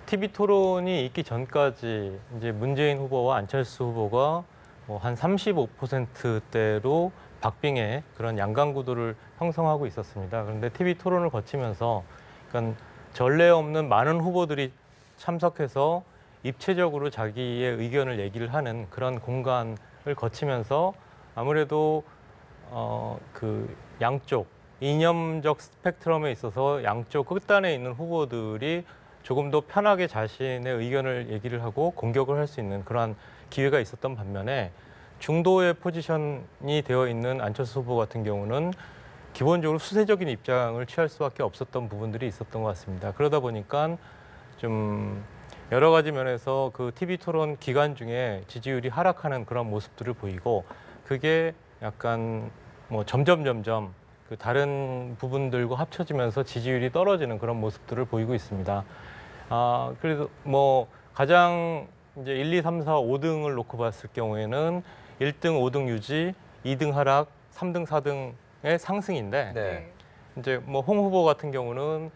Speaker 6: TV 토론이 있기 전까지 이제 문재인 후보와 안철수 후보가 뭐 한 35%대로 박빙의 그런 양강 구도를 형성하고 있었습니다. 그런데 TV 토론을 거치면서 그러니까 전례 없는 많은 후보들이 참석해서 입체적으로 자기의 의견을 얘기를 하는 그런 공간을 거치면서 아무래도 그 양쪽 이념적 스펙트럼에 있어서 양쪽 끝단에 있는 후보들이 조금 더 편하게 자신의 의견을 얘기를 하고 공격을 할 수 있는 그러한 기회가 있었던 반면에 중도의 포지션이 되어 있는 안철수 후보 같은 경우는 기본적으로 수세적인 입장을 취할 수밖에 없었던 부분들이 있었던 것 같습니다. 그러다 보니까 좀 여러 가지 면에서 그 TV 토론 기간 중에 지지율이 하락하는 그런 모습들을 보이고 그게 약간 뭐 점점 그 다른 부분들과 합쳐지면서 지지율이 떨어지는 그런 모습들을 보이고 있습니다. 그래서 뭐 가장 이제 1, 2, 3, 4, 5등을 놓고 봤을 경우에는 1등, 5등 유지, 2등 하락, 3등, 4등의 상승인데
Speaker 1: 네.
Speaker 6: 이제 뭐 홍 후보 같은 경우는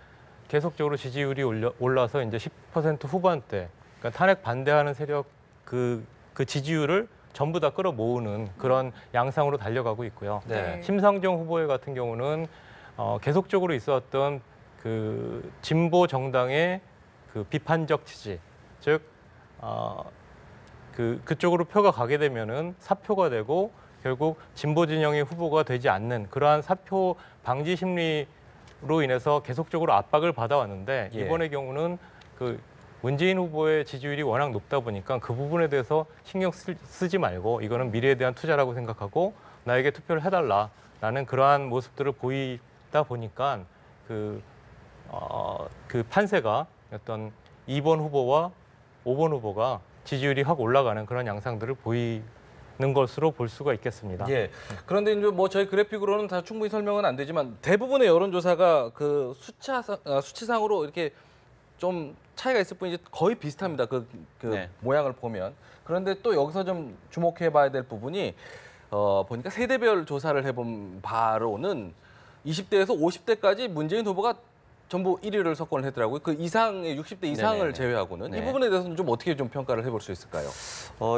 Speaker 6: 계속적으로 지지율이 올라서 이제 10% 후반대, 그러니까 탄핵 반대하는 세력 그 지지율을 전부 다 끌어모으는 그런 양상으로 달려가고 있고요.
Speaker 1: 네.
Speaker 6: 심상정 후보의 같은 경우는 계속적으로 있어왔던 그 진보 정당의 그 비판적 지지, 즉 그쪽으로 표가 가게 되면은 사표가 되고 결국 진보 진영의 후보가 되지 않는 그러한 사표 방지 심리 로 인해서 계속적으로 압박을 받아왔는데
Speaker 1: 예.
Speaker 6: 이번의 경우는 그 문재인 후보의 지지율이 워낙 높다 보니까 그 부분에 대해서 신경 쓰지 말고 이거는 미래에 대한 투자라고 생각하고 나에게 투표를 해달라라는 그러한 모습들을 보이다 보니까 그 판세가 어떤 2번 후보와 5번 후보가 지지율이 확 올라가는 그런 양상들을 보이는 것으로 볼 수가 있겠습니다.
Speaker 1: 예. 그런데 이제 뭐 저희 그래픽으로는 다 충분히 설명은 안 되지만 대부분의 여론조사가 그 수치상으로 이렇게 좀 차이가 있을 뿐이지 거의 비슷합니다.
Speaker 3: 네.
Speaker 1: 모양을 보면. 그런데 또 여기서 좀 주목해봐야 될 부분이 보니까 세대별 조사를 해본 바로는 20대에서 50대까지 문재인 후보가 전부 1위를 석권을 했더라고요. 그 이상의 60대 이상을
Speaker 3: 네네네.
Speaker 1: 제외하고는
Speaker 3: 네.
Speaker 1: 이 부분에 대해서는 좀 어떻게 좀 평가를 해볼 수 있을까요?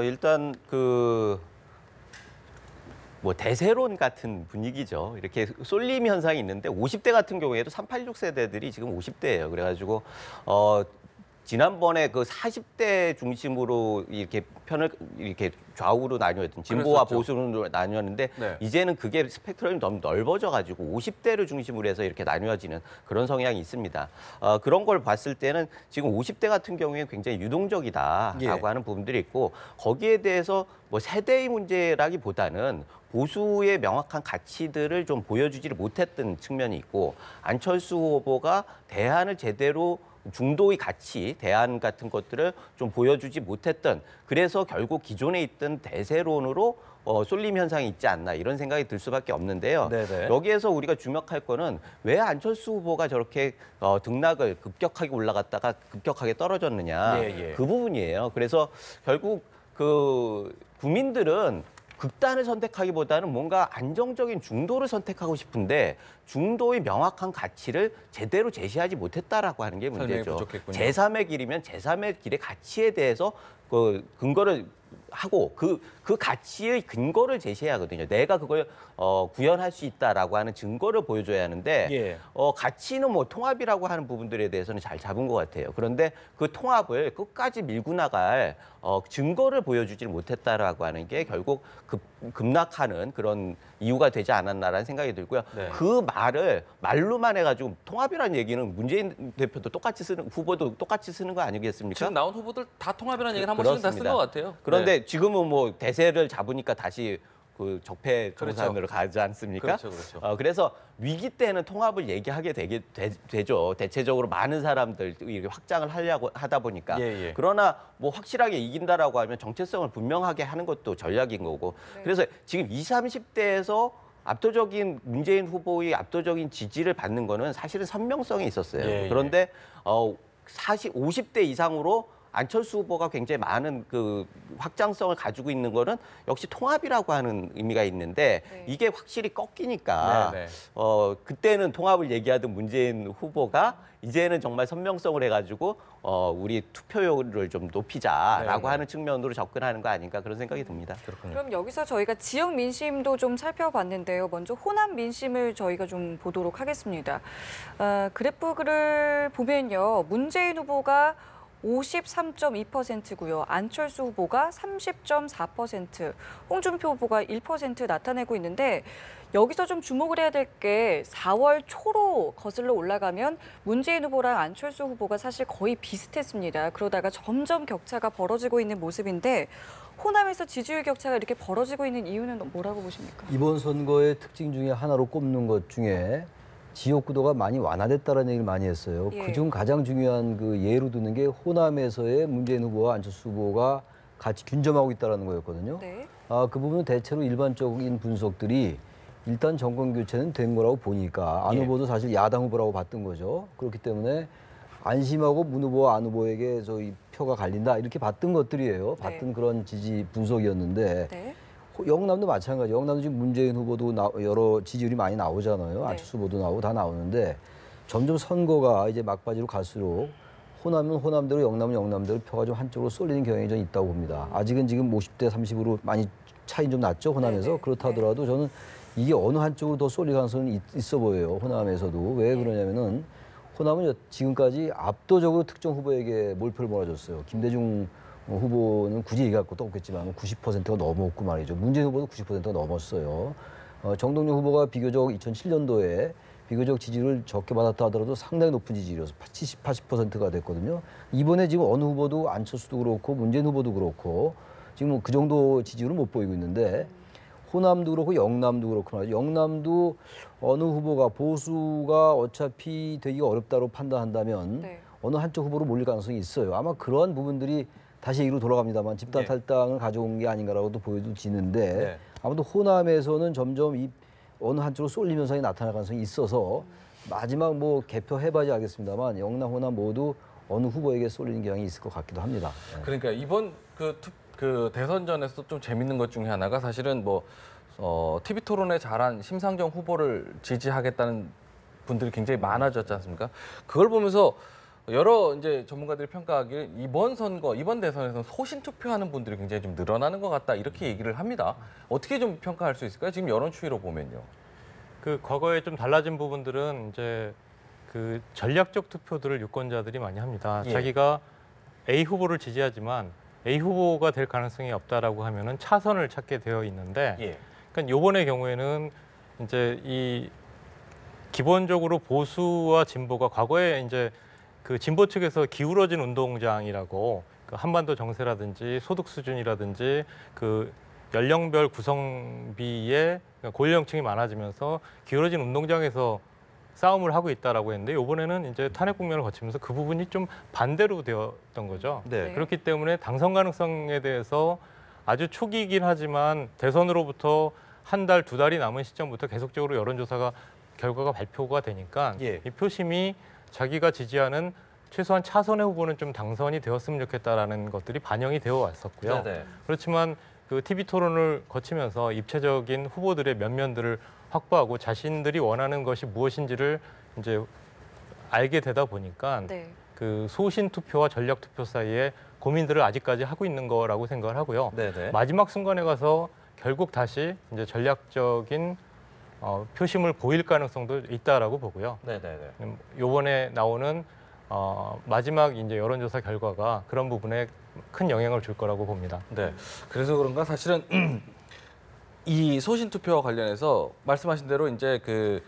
Speaker 3: 일단 뭐 대세론 같은 분위기죠. 이렇게 쏠림 현상이 있는데 50대 같은 경우에도 386 세대들이 지금 50대예요. 그래가지고 지난번에 그 40대 중심으로 이렇게 편을 이렇게 좌우로 나뉘었던 진보와
Speaker 1: 그랬었죠.
Speaker 3: 보수로 나뉘었는데
Speaker 1: 네.
Speaker 3: 이제는 그게 스펙트럼이 너무 넓어져가지고 50대를 중심으로 해서 이렇게 나뉘어지는 그런 성향이 있습니다. 그런 걸 봤을 때는 지금 50대 같은 경우에 굉장히 유동적이다라고
Speaker 1: 예.
Speaker 3: 하는 부분들이 있고 거기에 대해서 뭐 세대의 문제라기보다는 보수의 명확한 가치들을 좀 보여주지를 못했던 측면이 있고 안철수 후보가 대안을 제대로 중도의 가치, 대안 같은 것들을 좀 보여주지 못했던, 그래서 결국 기존에 있던 대세론으로 쏠림 현상이 있지 않나 이런 생각이 들 수밖에 없는데요.
Speaker 1: 네네.
Speaker 3: 여기에서 우리가 주목할 거는 왜 안철수 후보가 저렇게 등락을 급격하게 올라갔다가 급격하게 떨어졌느냐,
Speaker 1: 예, 예.
Speaker 3: 그 부분이에요. 그래서 결국 그 국민들은 극단을 선택하기보다는 뭔가 안정적인 중도를 선택하고 싶은데 중도의 명확한 가치를 제대로 제시하지 못했다라고 하는 게
Speaker 1: 설명이
Speaker 3: 문제죠.
Speaker 1: 부족했군요.
Speaker 3: 제3의 길이면 제3의 길의 가치에 대해서 그 근거를 하고 그 가치의 근거를 제시해야 하거든요. 내가 그걸 구현할 수 있다라고 하는 증거를 보여줘야 하는데
Speaker 1: 예.
Speaker 3: 가치는 뭐 통합이라고 하는 부분들에 대해서는 잘 잡은 것 같아요. 그런데 그 통합을 끝까지 밀고 나갈 증거를 보여주지를 못했다라고 하는 게 결국 급락하는 그런 이유가 되지 않았나라는 생각이 들고요.
Speaker 1: 네.
Speaker 3: 그 말을 말로만 해가지고 통합이라는 얘기는 문재인 대표도 똑같이 쓰는, 후보도 똑같이 쓰는 거 아니겠습니까?
Speaker 1: 지금 나온 후보들 다 통합이라는 얘기를 한 번씩은 다 쓴 것 같아요.
Speaker 3: 그런데
Speaker 1: 네.
Speaker 3: 지금은 뭐 대세를 잡으니까 다시 그 적폐 청산으로
Speaker 1: 그렇죠.
Speaker 3: 가지 않습니까?
Speaker 1: 그렇죠.
Speaker 3: 그래서 위기 때는 통합을 얘기하게 되죠. 대체적으로 많은 사람들 이렇게 확장을 하려고 하다 보니까.
Speaker 1: 예.
Speaker 3: 그러나 뭐 확실하게 이긴다라고 하면 정체성을 분명하게 하는 것도 전략인 거고.
Speaker 2: 네.
Speaker 3: 그래서 지금 20, 30대에서 압도적인 문재인 후보의 압도적인 지지를 받는 거는 사실은 선명성이 있었어요.
Speaker 1: 예.
Speaker 3: 그런데 50대 이상으로 안철수 후보가 굉장히 많은 그 확장성을 가지고 있는 거는 역시 통합이라고 하는 의미가 있는데
Speaker 2: 네.
Speaker 3: 이게 확실히 꺾이니까
Speaker 1: 네.
Speaker 3: 그때는 통합을 얘기하던 문재인 후보가 이제는 정말 선명성을 해가지고 우리 투표율을 좀 높이자라고
Speaker 1: 네.
Speaker 3: 하는 측면으로 접근하는 거 아닌가 그런 생각이 듭니다.
Speaker 1: 그렇군요.
Speaker 2: 그럼 여기서 저희가 지역 민심도 좀 살펴봤는데요. 먼저 호남 민심을 저희가 좀 보도록 하겠습니다. 그래프를 보면요. 문재인 후보가 53.2%고요. 안철수 후보가 30.4%, 홍준표 후보가 1% 나타내고 있는데 여기서 좀 주목을 해야 될 게 4월 초로 거슬러 올라가면 문재인 후보랑 안철수 후보가 사실 거의 비슷했습니다. 그러다가 점점 격차가 벌어지고 있는 모습인데 호남에서 지지율 격차가 이렇게 벌어지고 있는 이유는 뭐라고 보십니까?
Speaker 4: 이번 선거의 특징 중에 하나로 꼽는 것 중에 지역구도가 많이 완화됐다는 얘기를 많이 했어요.
Speaker 2: 예.
Speaker 4: 그중 가장 중요한 그 예로 드는 게 호남에서의 문재인 후보와 안철수 후보가 같이 균점하고 있다는 거였거든요.
Speaker 2: 네.
Speaker 4: 그 부분은 대체로 일반적인 분석들이 일단 정권 교체는 된 거라고 보니까 안
Speaker 1: 예.
Speaker 4: 후보도 사실 야당 후보라고 봤던 거죠. 그렇기 때문에 안심하고 문 후보와 안 후보에게 저희 표가 갈린다 이렇게 봤던 것들이에요.
Speaker 2: 네.
Speaker 4: 봤던 그런 지지 분석이었는데
Speaker 2: 네.
Speaker 4: 영남도 마찬가지. 영남도 지금 문재인 후보도 여러 지지율이 많이 나오잖아요.
Speaker 2: 네.
Speaker 4: 안철수 후보도 나오고 다 나오는데 점점 선거가 이제 막바지로 갈수록 호남은 호남대로 영남은 영남대로 표가 좀 한쪽으로 쏠리는 경향이 좀 있다고 봅니다. 아직은 지금 50대 30으로 많이 차이 좀 났죠, 호남에서.
Speaker 2: 네네.
Speaker 4: 그렇다 하더라도 저는 이게 어느 한쪽으로 더 쏠릴 가능성이 있어 보여요, 호남에서도. 왜 그러냐면은 호남은 지금까지 압도적으로 특정 후보에게 몰표를 몰아줬어요. 김대중 후보는 굳이 얘기할 것도 없겠지만 90%가 넘었고 말이죠. 문재인 후보도 90%가 넘었어요. 정동영 후보가 비교적 2007년도에 비교적 지지를 적게 받았다 하더라도 상당히 높은 지지율이어서 70, 80%가 됐거든요. 이번에 지금 어느 후보도 안철수도 그렇고 문재인 후보도 그렇고 지금 그 정도 지지율은 못 보이고 있는데 호남도 그렇고 영남도 그렇고 말이죠. 영남도 어느 후보가 보수가 어차피 되기가 어렵다고 판단한다면
Speaker 2: 네.
Speaker 4: 어느 한쪽 후보로 몰릴 가능성이 있어요. 아마 그러한 부분들이 다시 얘기로 돌아갑니다만 집단
Speaker 1: 네.
Speaker 4: 탈당을 가져온 게 아닌가라고도 보여지는데
Speaker 1: 네.
Speaker 4: 아무튼 호남에서는 점점 이 어느 한쪽으로 쏠림 현상이 나타날 가능성이 있어서 마지막 뭐 개표해봐야 알겠습니다만 영남, 호남 모두 어느 후보에게 쏠리는 경향이 있을 것 같기도 합니다. 네.
Speaker 1: 그러니까 이번 그 대선전에서 좀 재밌는 것 중에 하나가 사실은 뭐 TV 토론에 잘한 심상정 후보를 지지하겠다는 분들이 굉장히 많아졌지 않습니까? 그걸 보면서 여러 이제 전문가들이 평가하기를 이번 선거, 이번 대선에서는 소신 투표하는 분들이 굉장히 좀 늘어나는 것 같다 이렇게 얘기를 합니다. 어떻게 좀 평가할 수 있을까요? 지금 여론 추이로 보면요.
Speaker 6: 그 과거에 좀 달라진 부분들은 이제 그 전략적 투표들을 유권자들이 많이 합니다.
Speaker 1: 예.
Speaker 6: 자기가 A 후보를 지지하지만 A 후보가 될 가능성이 없다라고 하면은 차선을 찾게 되어 있는데,
Speaker 1: 예.
Speaker 6: 그러니까 요번의 경우에는 이제 이 기본적으로 보수와 진보가 과거에 이제 그 진보 측에서 기울어진 운동장이라고 그 한반도 정세라든지 소득 수준이라든지 그 연령별 구성비의 고연령층이 많아지면서 기울어진 운동장에서 싸움을 하고 있다라고 했는데 이번에는 이제 탄핵 국면을 거치면서 그 부분이 좀 반대로 되었던 거죠.
Speaker 3: 네.
Speaker 6: 그렇기 때문에 당선 가능성에 대해서 아주 초기이긴 하지만 대선으로부터 한 달, 두 달이 남은 시점부터 계속적으로 여론조사가 결과가 발표가 되니까
Speaker 3: 예.
Speaker 6: 이 표심이 자기가 지지하는 최소한 차선의 후보는 좀 당선이 되었으면 좋겠다라는 것들이 반영이 되어 왔었고요.
Speaker 1: 네네.
Speaker 6: 그렇지만 그 TV 토론을 거치면서 입체적인 후보들의 면면들을 확보하고 자신들이 원하는 것이 무엇인지를 이제 알게 되다 보니까
Speaker 2: 네.
Speaker 6: 그 소신 투표와 전략 투표 사이에 고민들을 아직까지 하고 있는 거라고 생각을 하고요.
Speaker 1: 네네.
Speaker 6: 마지막 순간에 가서 결국 다시 이제 전략적인 표심을 보일 가능성도 있다라고 보고요.
Speaker 1: 네네네.
Speaker 6: 이번에 나오는 마지막 이제 여론조사 결과가 그런 부분에 큰 영향을 줄 거라고 봅니다.
Speaker 1: 네. 그래서 그런가 사실은 이 소신 투표와 관련해서 말씀하신 대로 이제 그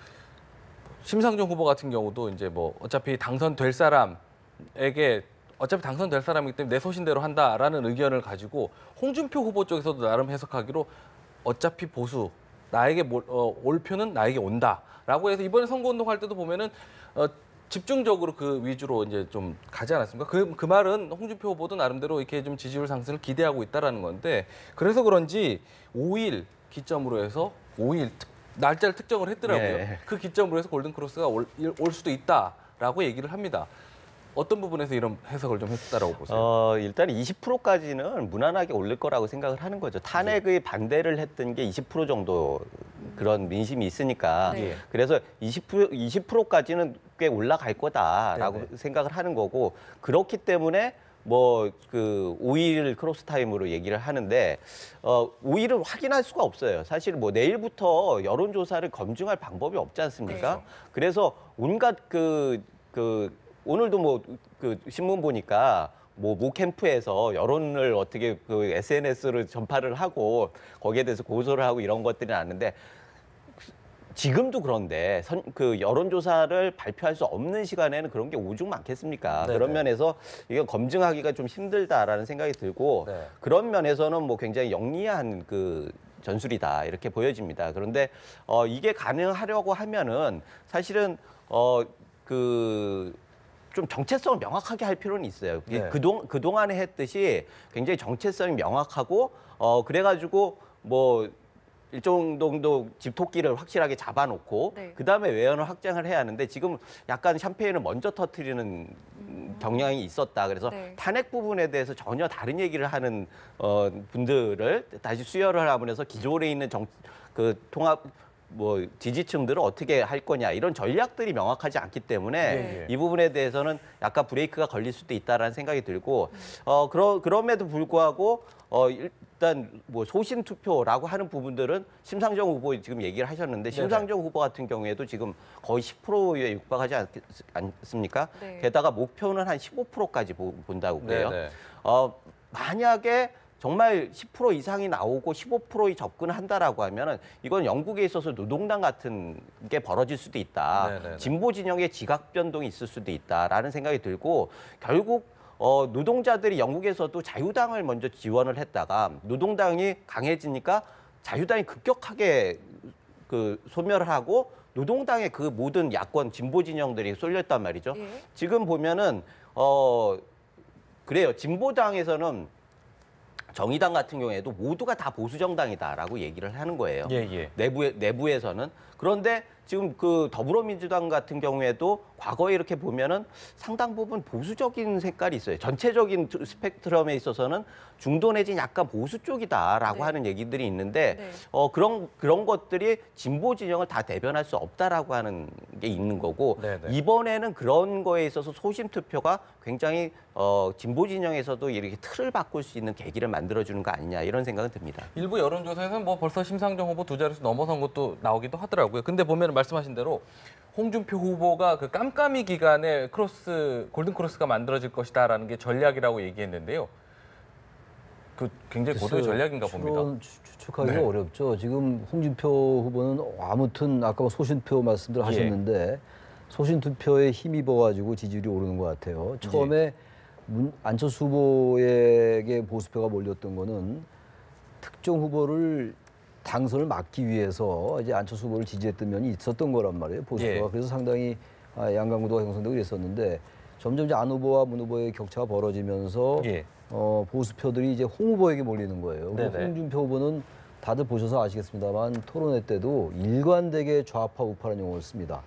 Speaker 1: 심상정 후보 같은 경우도 이제 뭐 어차피 당선될 사람에게 어차피 당선될 사람이기 때문에 내 소신대로 한다라는 의견을 가지고 홍준표 후보 쪽에서도 나름 해석하기로 어차피 보수 나에게 올 표는 나에게 온다라고 해서 이번에 선거운동할 때도 보면은 집중적으로 그 위주로 이제 좀 가지 않았습니까? 그 말은 홍준표 후보도 나름대로 이렇게 좀 지지율 상승을 기대하고 있다라는 건데 그래서 그런지 5일 기점으로 해서 5일 날짜를 특정을 했더라고요.
Speaker 3: 예.
Speaker 1: 그 기점으로 해서 골든크로스가 올 수도 있다라고 얘기를 합니다. 어떤 부분에서 이런 해석을 좀 했다라고 보세요?
Speaker 3: 일단 20%까지는 무난하게 오를 거라고 생각을 하는 거죠. 탄핵의 반대를 했던 게 20% 정도 그런 민심이 있으니까.
Speaker 2: 네.
Speaker 3: 그래서 20%까지는 꽤 올라갈 거다라고
Speaker 1: 네네.
Speaker 3: 생각을 하는 거고 그렇기 때문에 뭐 그 5일 크로스 타임으로 얘기를 하는데 5일을 확인할 수가 없어요. 사실 뭐 내일부터 여론조사를 검증할 방법이 없지 않습니까?
Speaker 2: 네.
Speaker 3: 그래서 온갖 오늘도 뭐 그 신문 보니까 뭐 캠프에서 여론을 어떻게 그 SNS로 전파를 하고 거기에 대해서 고소를 하고 이런 것들이 나는데 지금도 그런데 그 여론조사를 발표할 수 없는 시간에는 그런 게 오죽 많겠습니까?
Speaker 1: 네네.
Speaker 3: 그런 면에서 이건 검증하기가 좀 힘들다라는 생각이 들고
Speaker 1: 네. 그런
Speaker 3: 그런 면에서는 뭐 굉장히 영리한 그 전술이다 이렇게 보여집니다. 그런데 이게 가능하려고 하면은 사실은 좀 정체성을 명확하게 할 필요는 있어요.
Speaker 1: 네.
Speaker 3: 그동안에 했듯이 굉장히 정체성이 명확하고 그래가지고 뭐 일정 정도 집토끼를 확실하게 잡아놓고
Speaker 2: 네.
Speaker 3: 그다음에 외연을 확장을 해야 하는데 지금 약간 샴페인을 먼저 터뜨리는 경향이 있었다. 그래서
Speaker 2: 네.
Speaker 3: 탄핵 부분에 대해서 전혀 다른 얘기를 하는 분들을 다시 수혈을 하면서 기존에 있는 그 통합 뭐 지지층들을 어떻게 할 거냐 이런 전략들이 명확하지 않기 때문에
Speaker 1: 네.
Speaker 3: 이 부분에 대해서는 약간 브레이크가 걸릴 수도 있다라는 생각이 들고 그럼에도 불구하고 일단 뭐 소신 투표라고 하는 부분들은 심상정 후보 지금 얘기를 하셨는데 심상정 후보 같은 경우에도 지금 거의 10%에 육박하지 않습니까?
Speaker 2: 네.
Speaker 3: 게다가 목표는 한 15%까지 본다고 그래요.
Speaker 1: 네네.
Speaker 3: 만약에 정말 10% 이상이 나오고 15%에 접근한다라고 하면은 이건 영국에 있어서 노동당 같은 게 벌어질 수도 있다.
Speaker 1: 네네네.
Speaker 3: 진보 진영의 지각 변동이 있을 수도 있다라는 생각이 들고 결국 노동자들이 영국에서도 자유당을 먼저 지원을 했다가 노동당이 강해지니까 자유당이 급격하게 그 소멸을 하고 노동당의 그 모든 야권 진보 진영들이 쏠렸단 말이죠.
Speaker 2: 예.
Speaker 3: 지금 보면은 그래요. 진보당에서는 정의당 같은 경우에도 모두가 다 보수 정당이다라고 얘기를 하는 거예요.
Speaker 1: 예.
Speaker 3: 내부에서는. 그런데 지금 그 더불어민주당 같은 경우에도 과거에 이렇게 보면은 상당 부분 보수적인 색깔이 있어요. 전체적인 스펙트럼에 있어서는 중도 내지 약간 보수 쪽이다라고
Speaker 2: 네.
Speaker 3: 하는 얘기들이 있는데
Speaker 2: 네.
Speaker 3: 그런 것들이 진보 진영을 다 대변할 수 없다라고 하는 게 있는 거고
Speaker 1: 네네.
Speaker 3: 이번에는 그런 거에 있어서 소심 투표가 굉장히 진보 진영에서도 이렇게 틀을 바꿀 수 있는 계기를 만들어주는 거 아니냐 이런 생각은 듭니다.
Speaker 1: 일부 여론조사에서는 뭐 벌써 심상정 후보 두 자릿수 넘어선 것도 나오기도 하더라고요. 근데 보면 말씀하신 대로 홍준표 후보가 그 깜깜이 기간에 골든 크로스가 만들어질 것이다라는 게 전략이라고 얘기했는데요. 그 굉장히 고도의 전략인가 봅니다.
Speaker 4: 추측하기가
Speaker 1: 네.
Speaker 4: 어렵죠. 지금 홍준표 후보는 아무튼 아까 소신투표 말씀들 하셨는데 소신투표에 힘입어가지고 지지율이 오르는 것 같아요. 처음에 안철수 후보에게 보수표가 몰렸던 거는 특정 후보를 당선을 막기 위해서 이제 안철수 후보를 지지했던 면이 있었던 거란 말이에요. 보수가.
Speaker 1: 예.
Speaker 4: 그래서 상당히 양강구도가 형성되고 그랬었는데 점점 이제 안 후보와 문 후보의 격차가 벌어지면서
Speaker 1: 예.
Speaker 4: 보수표들이 이제 홍 후보에게 몰리는 거예요. 그리고
Speaker 1: 네네.
Speaker 4: 홍준표 후보는 다들 보셔서 아시겠습니다만 토론회 때도 일관되게 좌파 우파라는 용어를 씁니다.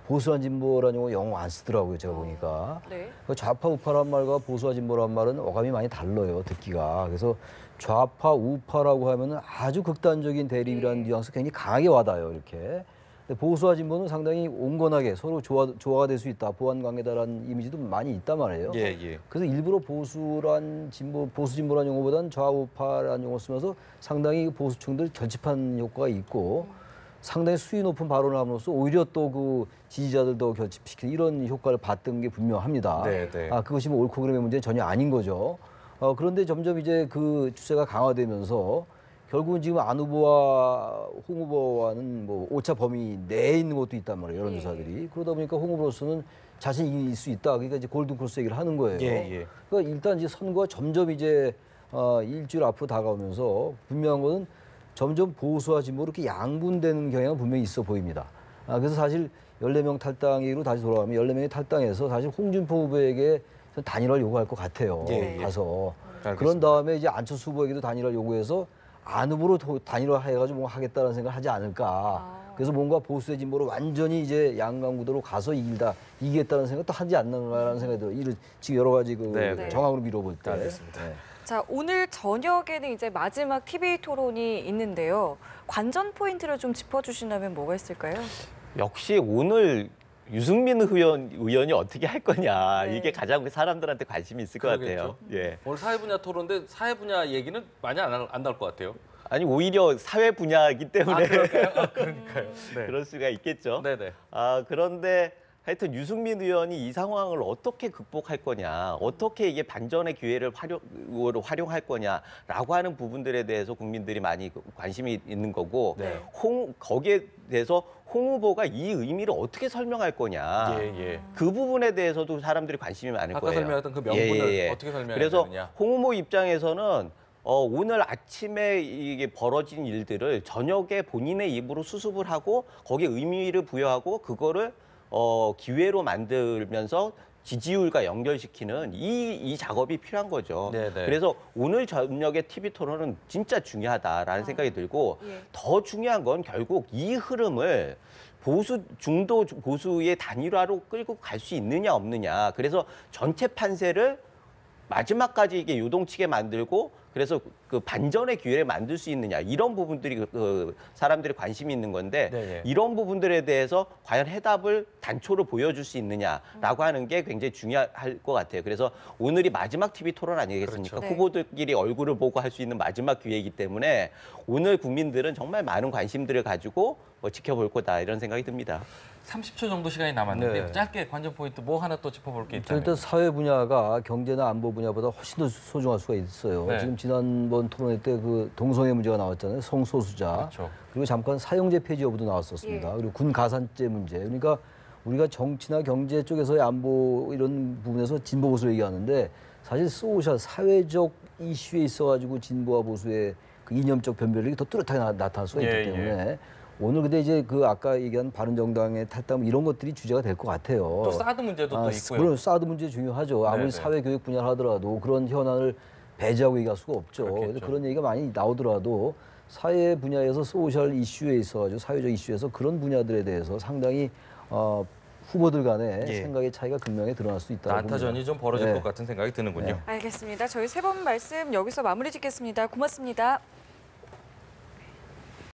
Speaker 4: 보수와 진보라는 용어 영어 안 쓰더라고요, 제가 보니까.
Speaker 2: 네.
Speaker 4: 그 좌파 우파란 말과 보수와 진보란 말은 어감이 많이 달라요, 듣기가. 그래서 좌파 우파라고 하면은 아주 극단적인 대립이라는 뉘앙스 굉장히 강하게 와닿아요, 이렇게. 근데 보수와 진보는 상당히 온건하게 서로 조화가 될 수 있다, 보완 관계다라는 이미지도 많이 있단 말이에요.
Speaker 1: 예, 예.
Speaker 4: 그래서 일부러 보수 진보란 용어보다는 좌우파라는 용어 쓰면서 상당히 보수층들 결집한 효과가 있고 상당히 수위 높은 발언을 함으로써 오히려 또 그 지지자들도 결집시키는 이런 효과를 봤던 게 분명합니다.
Speaker 1: 네, 네.
Speaker 4: 그것이 뭐 옳고 그름의 문제는 전혀 아닌 거죠. 그런데 점점 이제 그 추세가 강화되면서 결국은 지금 안 후보와 홍 후보와는 뭐 오차 범위 내에 있는 것도 있단 말이에요, 여론조사들이. 그러다 보니까 홍 후보로서는 자신이 이길 수 있다. 그러니까 이제 골든크로스 얘기를 하는 거예요.
Speaker 1: 예.
Speaker 4: 그러니까 일단 이제 선거가 점점 이제 일주일 앞으로 다가오면서 분명한 것은 점점 보수와 진보로 이렇게 양분되는 경향은 분명히 있어 보입니다. 그래서 사실 14명 탈당으로 다시 돌아가면 14명이 탈당해서 사실 홍준표 후보에게 단일화를 요구할 것 같아요.
Speaker 1: 예.
Speaker 4: 가서.
Speaker 1: 알겠습니다.
Speaker 4: 그런 다음에 이제 안철수 후보에게도 단일화 요구해서 안 후보로 단일화 해가지고 뭔가 하겠다는 생각을 하지 않을까. 그래서 뭔가 보수의 진보로 완전히 이제 양강구도로 가서 이기겠다는 생각도 하지 않는가라는 생각이 들어요. 지금 여러 가지
Speaker 1: 네.
Speaker 4: 정황으로 미뤄볼 때.
Speaker 1: 알겠습니다.
Speaker 4: 네.
Speaker 2: 자, 오늘 저녁에는 이제 마지막 TV 토론이 있는데요. 관전 포인트를 좀 짚어주신다면 뭐가 있을까요?
Speaker 3: 역시 오늘 유승민 의원이 어떻게 할 거냐
Speaker 2: 네.
Speaker 3: 이게 가장 사람들한테 관심이 있을 것 같아요. 예.
Speaker 1: 오늘 사회 분야 토론인데 사회 분야 얘기는 많이 안 나올 것 같아요.
Speaker 3: 아니 오히려 사회 분야이기 때문에
Speaker 1: 그러니까요. 네.
Speaker 3: 그럴 수가 있겠죠.
Speaker 1: 네네.
Speaker 3: 그런데 하여튼 유승민 의원이 이 상황을 어떻게 극복할 거냐, 어떻게 이게 반전의 기회를 활용할 거냐라고 하는 부분들에 대해서 국민들이 많이 관심이 있는 거고,
Speaker 1: 네.
Speaker 3: 거기에 대해서 홍 후보가 이 의미를 어떻게 설명할 거냐,
Speaker 1: 예.
Speaker 3: 그 부분에 대해서도 사람들이 관심이 많을
Speaker 1: 아까
Speaker 3: 거예요.
Speaker 1: 설명했던 그 명분을
Speaker 3: 예.
Speaker 1: 어떻게 설명해야
Speaker 3: 그래서
Speaker 1: 되느냐.
Speaker 3: 홍 후보 입장에서는 오늘 아침에 이게 벌어진 일들을 저녁에 본인의 입으로 수습을 하고 거기에 의미를 부여하고 그거를 기회로 만들면서 지지율과 연결시키는 이 작업이 필요한 거죠.
Speaker 1: 네네.
Speaker 3: 그래서 오늘 저녁의 TV 토론은 진짜 중요하다라는 생각이 들고
Speaker 2: 예.
Speaker 3: 더 중요한 건 결국 이 흐름을 중도 보수의 단일화로 끌고 갈 수 있느냐 없느냐. 그래서 전체 판세를 마지막까지 이게 요동치게 만들고 그래서 그 반전의 기회를 만들 수 있느냐 이런 부분들이 사람들이 관심이 있는 건데
Speaker 1: 네.
Speaker 3: 이런 부분들에 대해서 과연 해답을 단초로 보여줄 수 있느냐라고 하는 게 굉장히 중요할 것 같아요. 그래서 오늘이 마지막 TV 토론 아니겠습니까?
Speaker 2: 그렇죠. 네.
Speaker 3: 후보들끼리 얼굴을 보고 할 수 있는 마지막 기회이기 때문에 오늘 국민들은 정말 많은 관심들을 가지고 지켜볼 거다 이런 생각이 듭니다.
Speaker 1: 30초 정도 시간이 남았는데
Speaker 4: 네.
Speaker 1: 짧게 관전 포인트 뭐 하나 또 짚어볼 게 있다면.
Speaker 4: 일단 사회 분야가 경제나 안보 분야보다 훨씬 더 소중할 수가 있어요.
Speaker 1: 네.
Speaker 4: 지금 지난번 토론회 때 그 동성애 문제가 나왔잖아요. 성소수자.
Speaker 1: 그렇죠.
Speaker 4: 그리고 잠깐 사용제 폐지 여부도 나왔었습니다. 그리고 군 가산제 문제. 그러니까 우리가 정치나 경제 쪽에서의 안보 이런 부분에서 진보 보수를 얘기하는데 사실 소셜 사회적 이슈에 있어가지고 진보와 보수의 그 이념적 변별력이 더 뚜렷하게 나타날 수가 있기 때문에 오늘 근데 이제 그 아까 얘기한 바른정당의 탈당 이런 것들이 주제가 될 것 같아요.
Speaker 1: 또 사드 문제도 또 있고요.
Speaker 4: 그럼 사드 문제 중요하죠. 아무리
Speaker 1: 네네.
Speaker 4: 사회교육 분야를 하더라도 그런 현안을 배제하고 얘기할 수가 없죠.
Speaker 1: 그렇겠죠.
Speaker 4: 그래서 그런 얘기가 많이 나오더라도 사회 분야에서 소셜 이슈에 있어가지고 사회적 이슈에서 그런 분야들에 대해서 상당히 후보들 간의 생각의 차이가 극명히 드러날 수 있다고 봅니다.
Speaker 1: 난타전이 좀 벌어질
Speaker 4: 네.
Speaker 1: 것 같은 생각이 드는군요.
Speaker 2: 알겠습니다. 저희 세 번 말씀 여기서 마무리 짓겠습니다. 고맙습니다.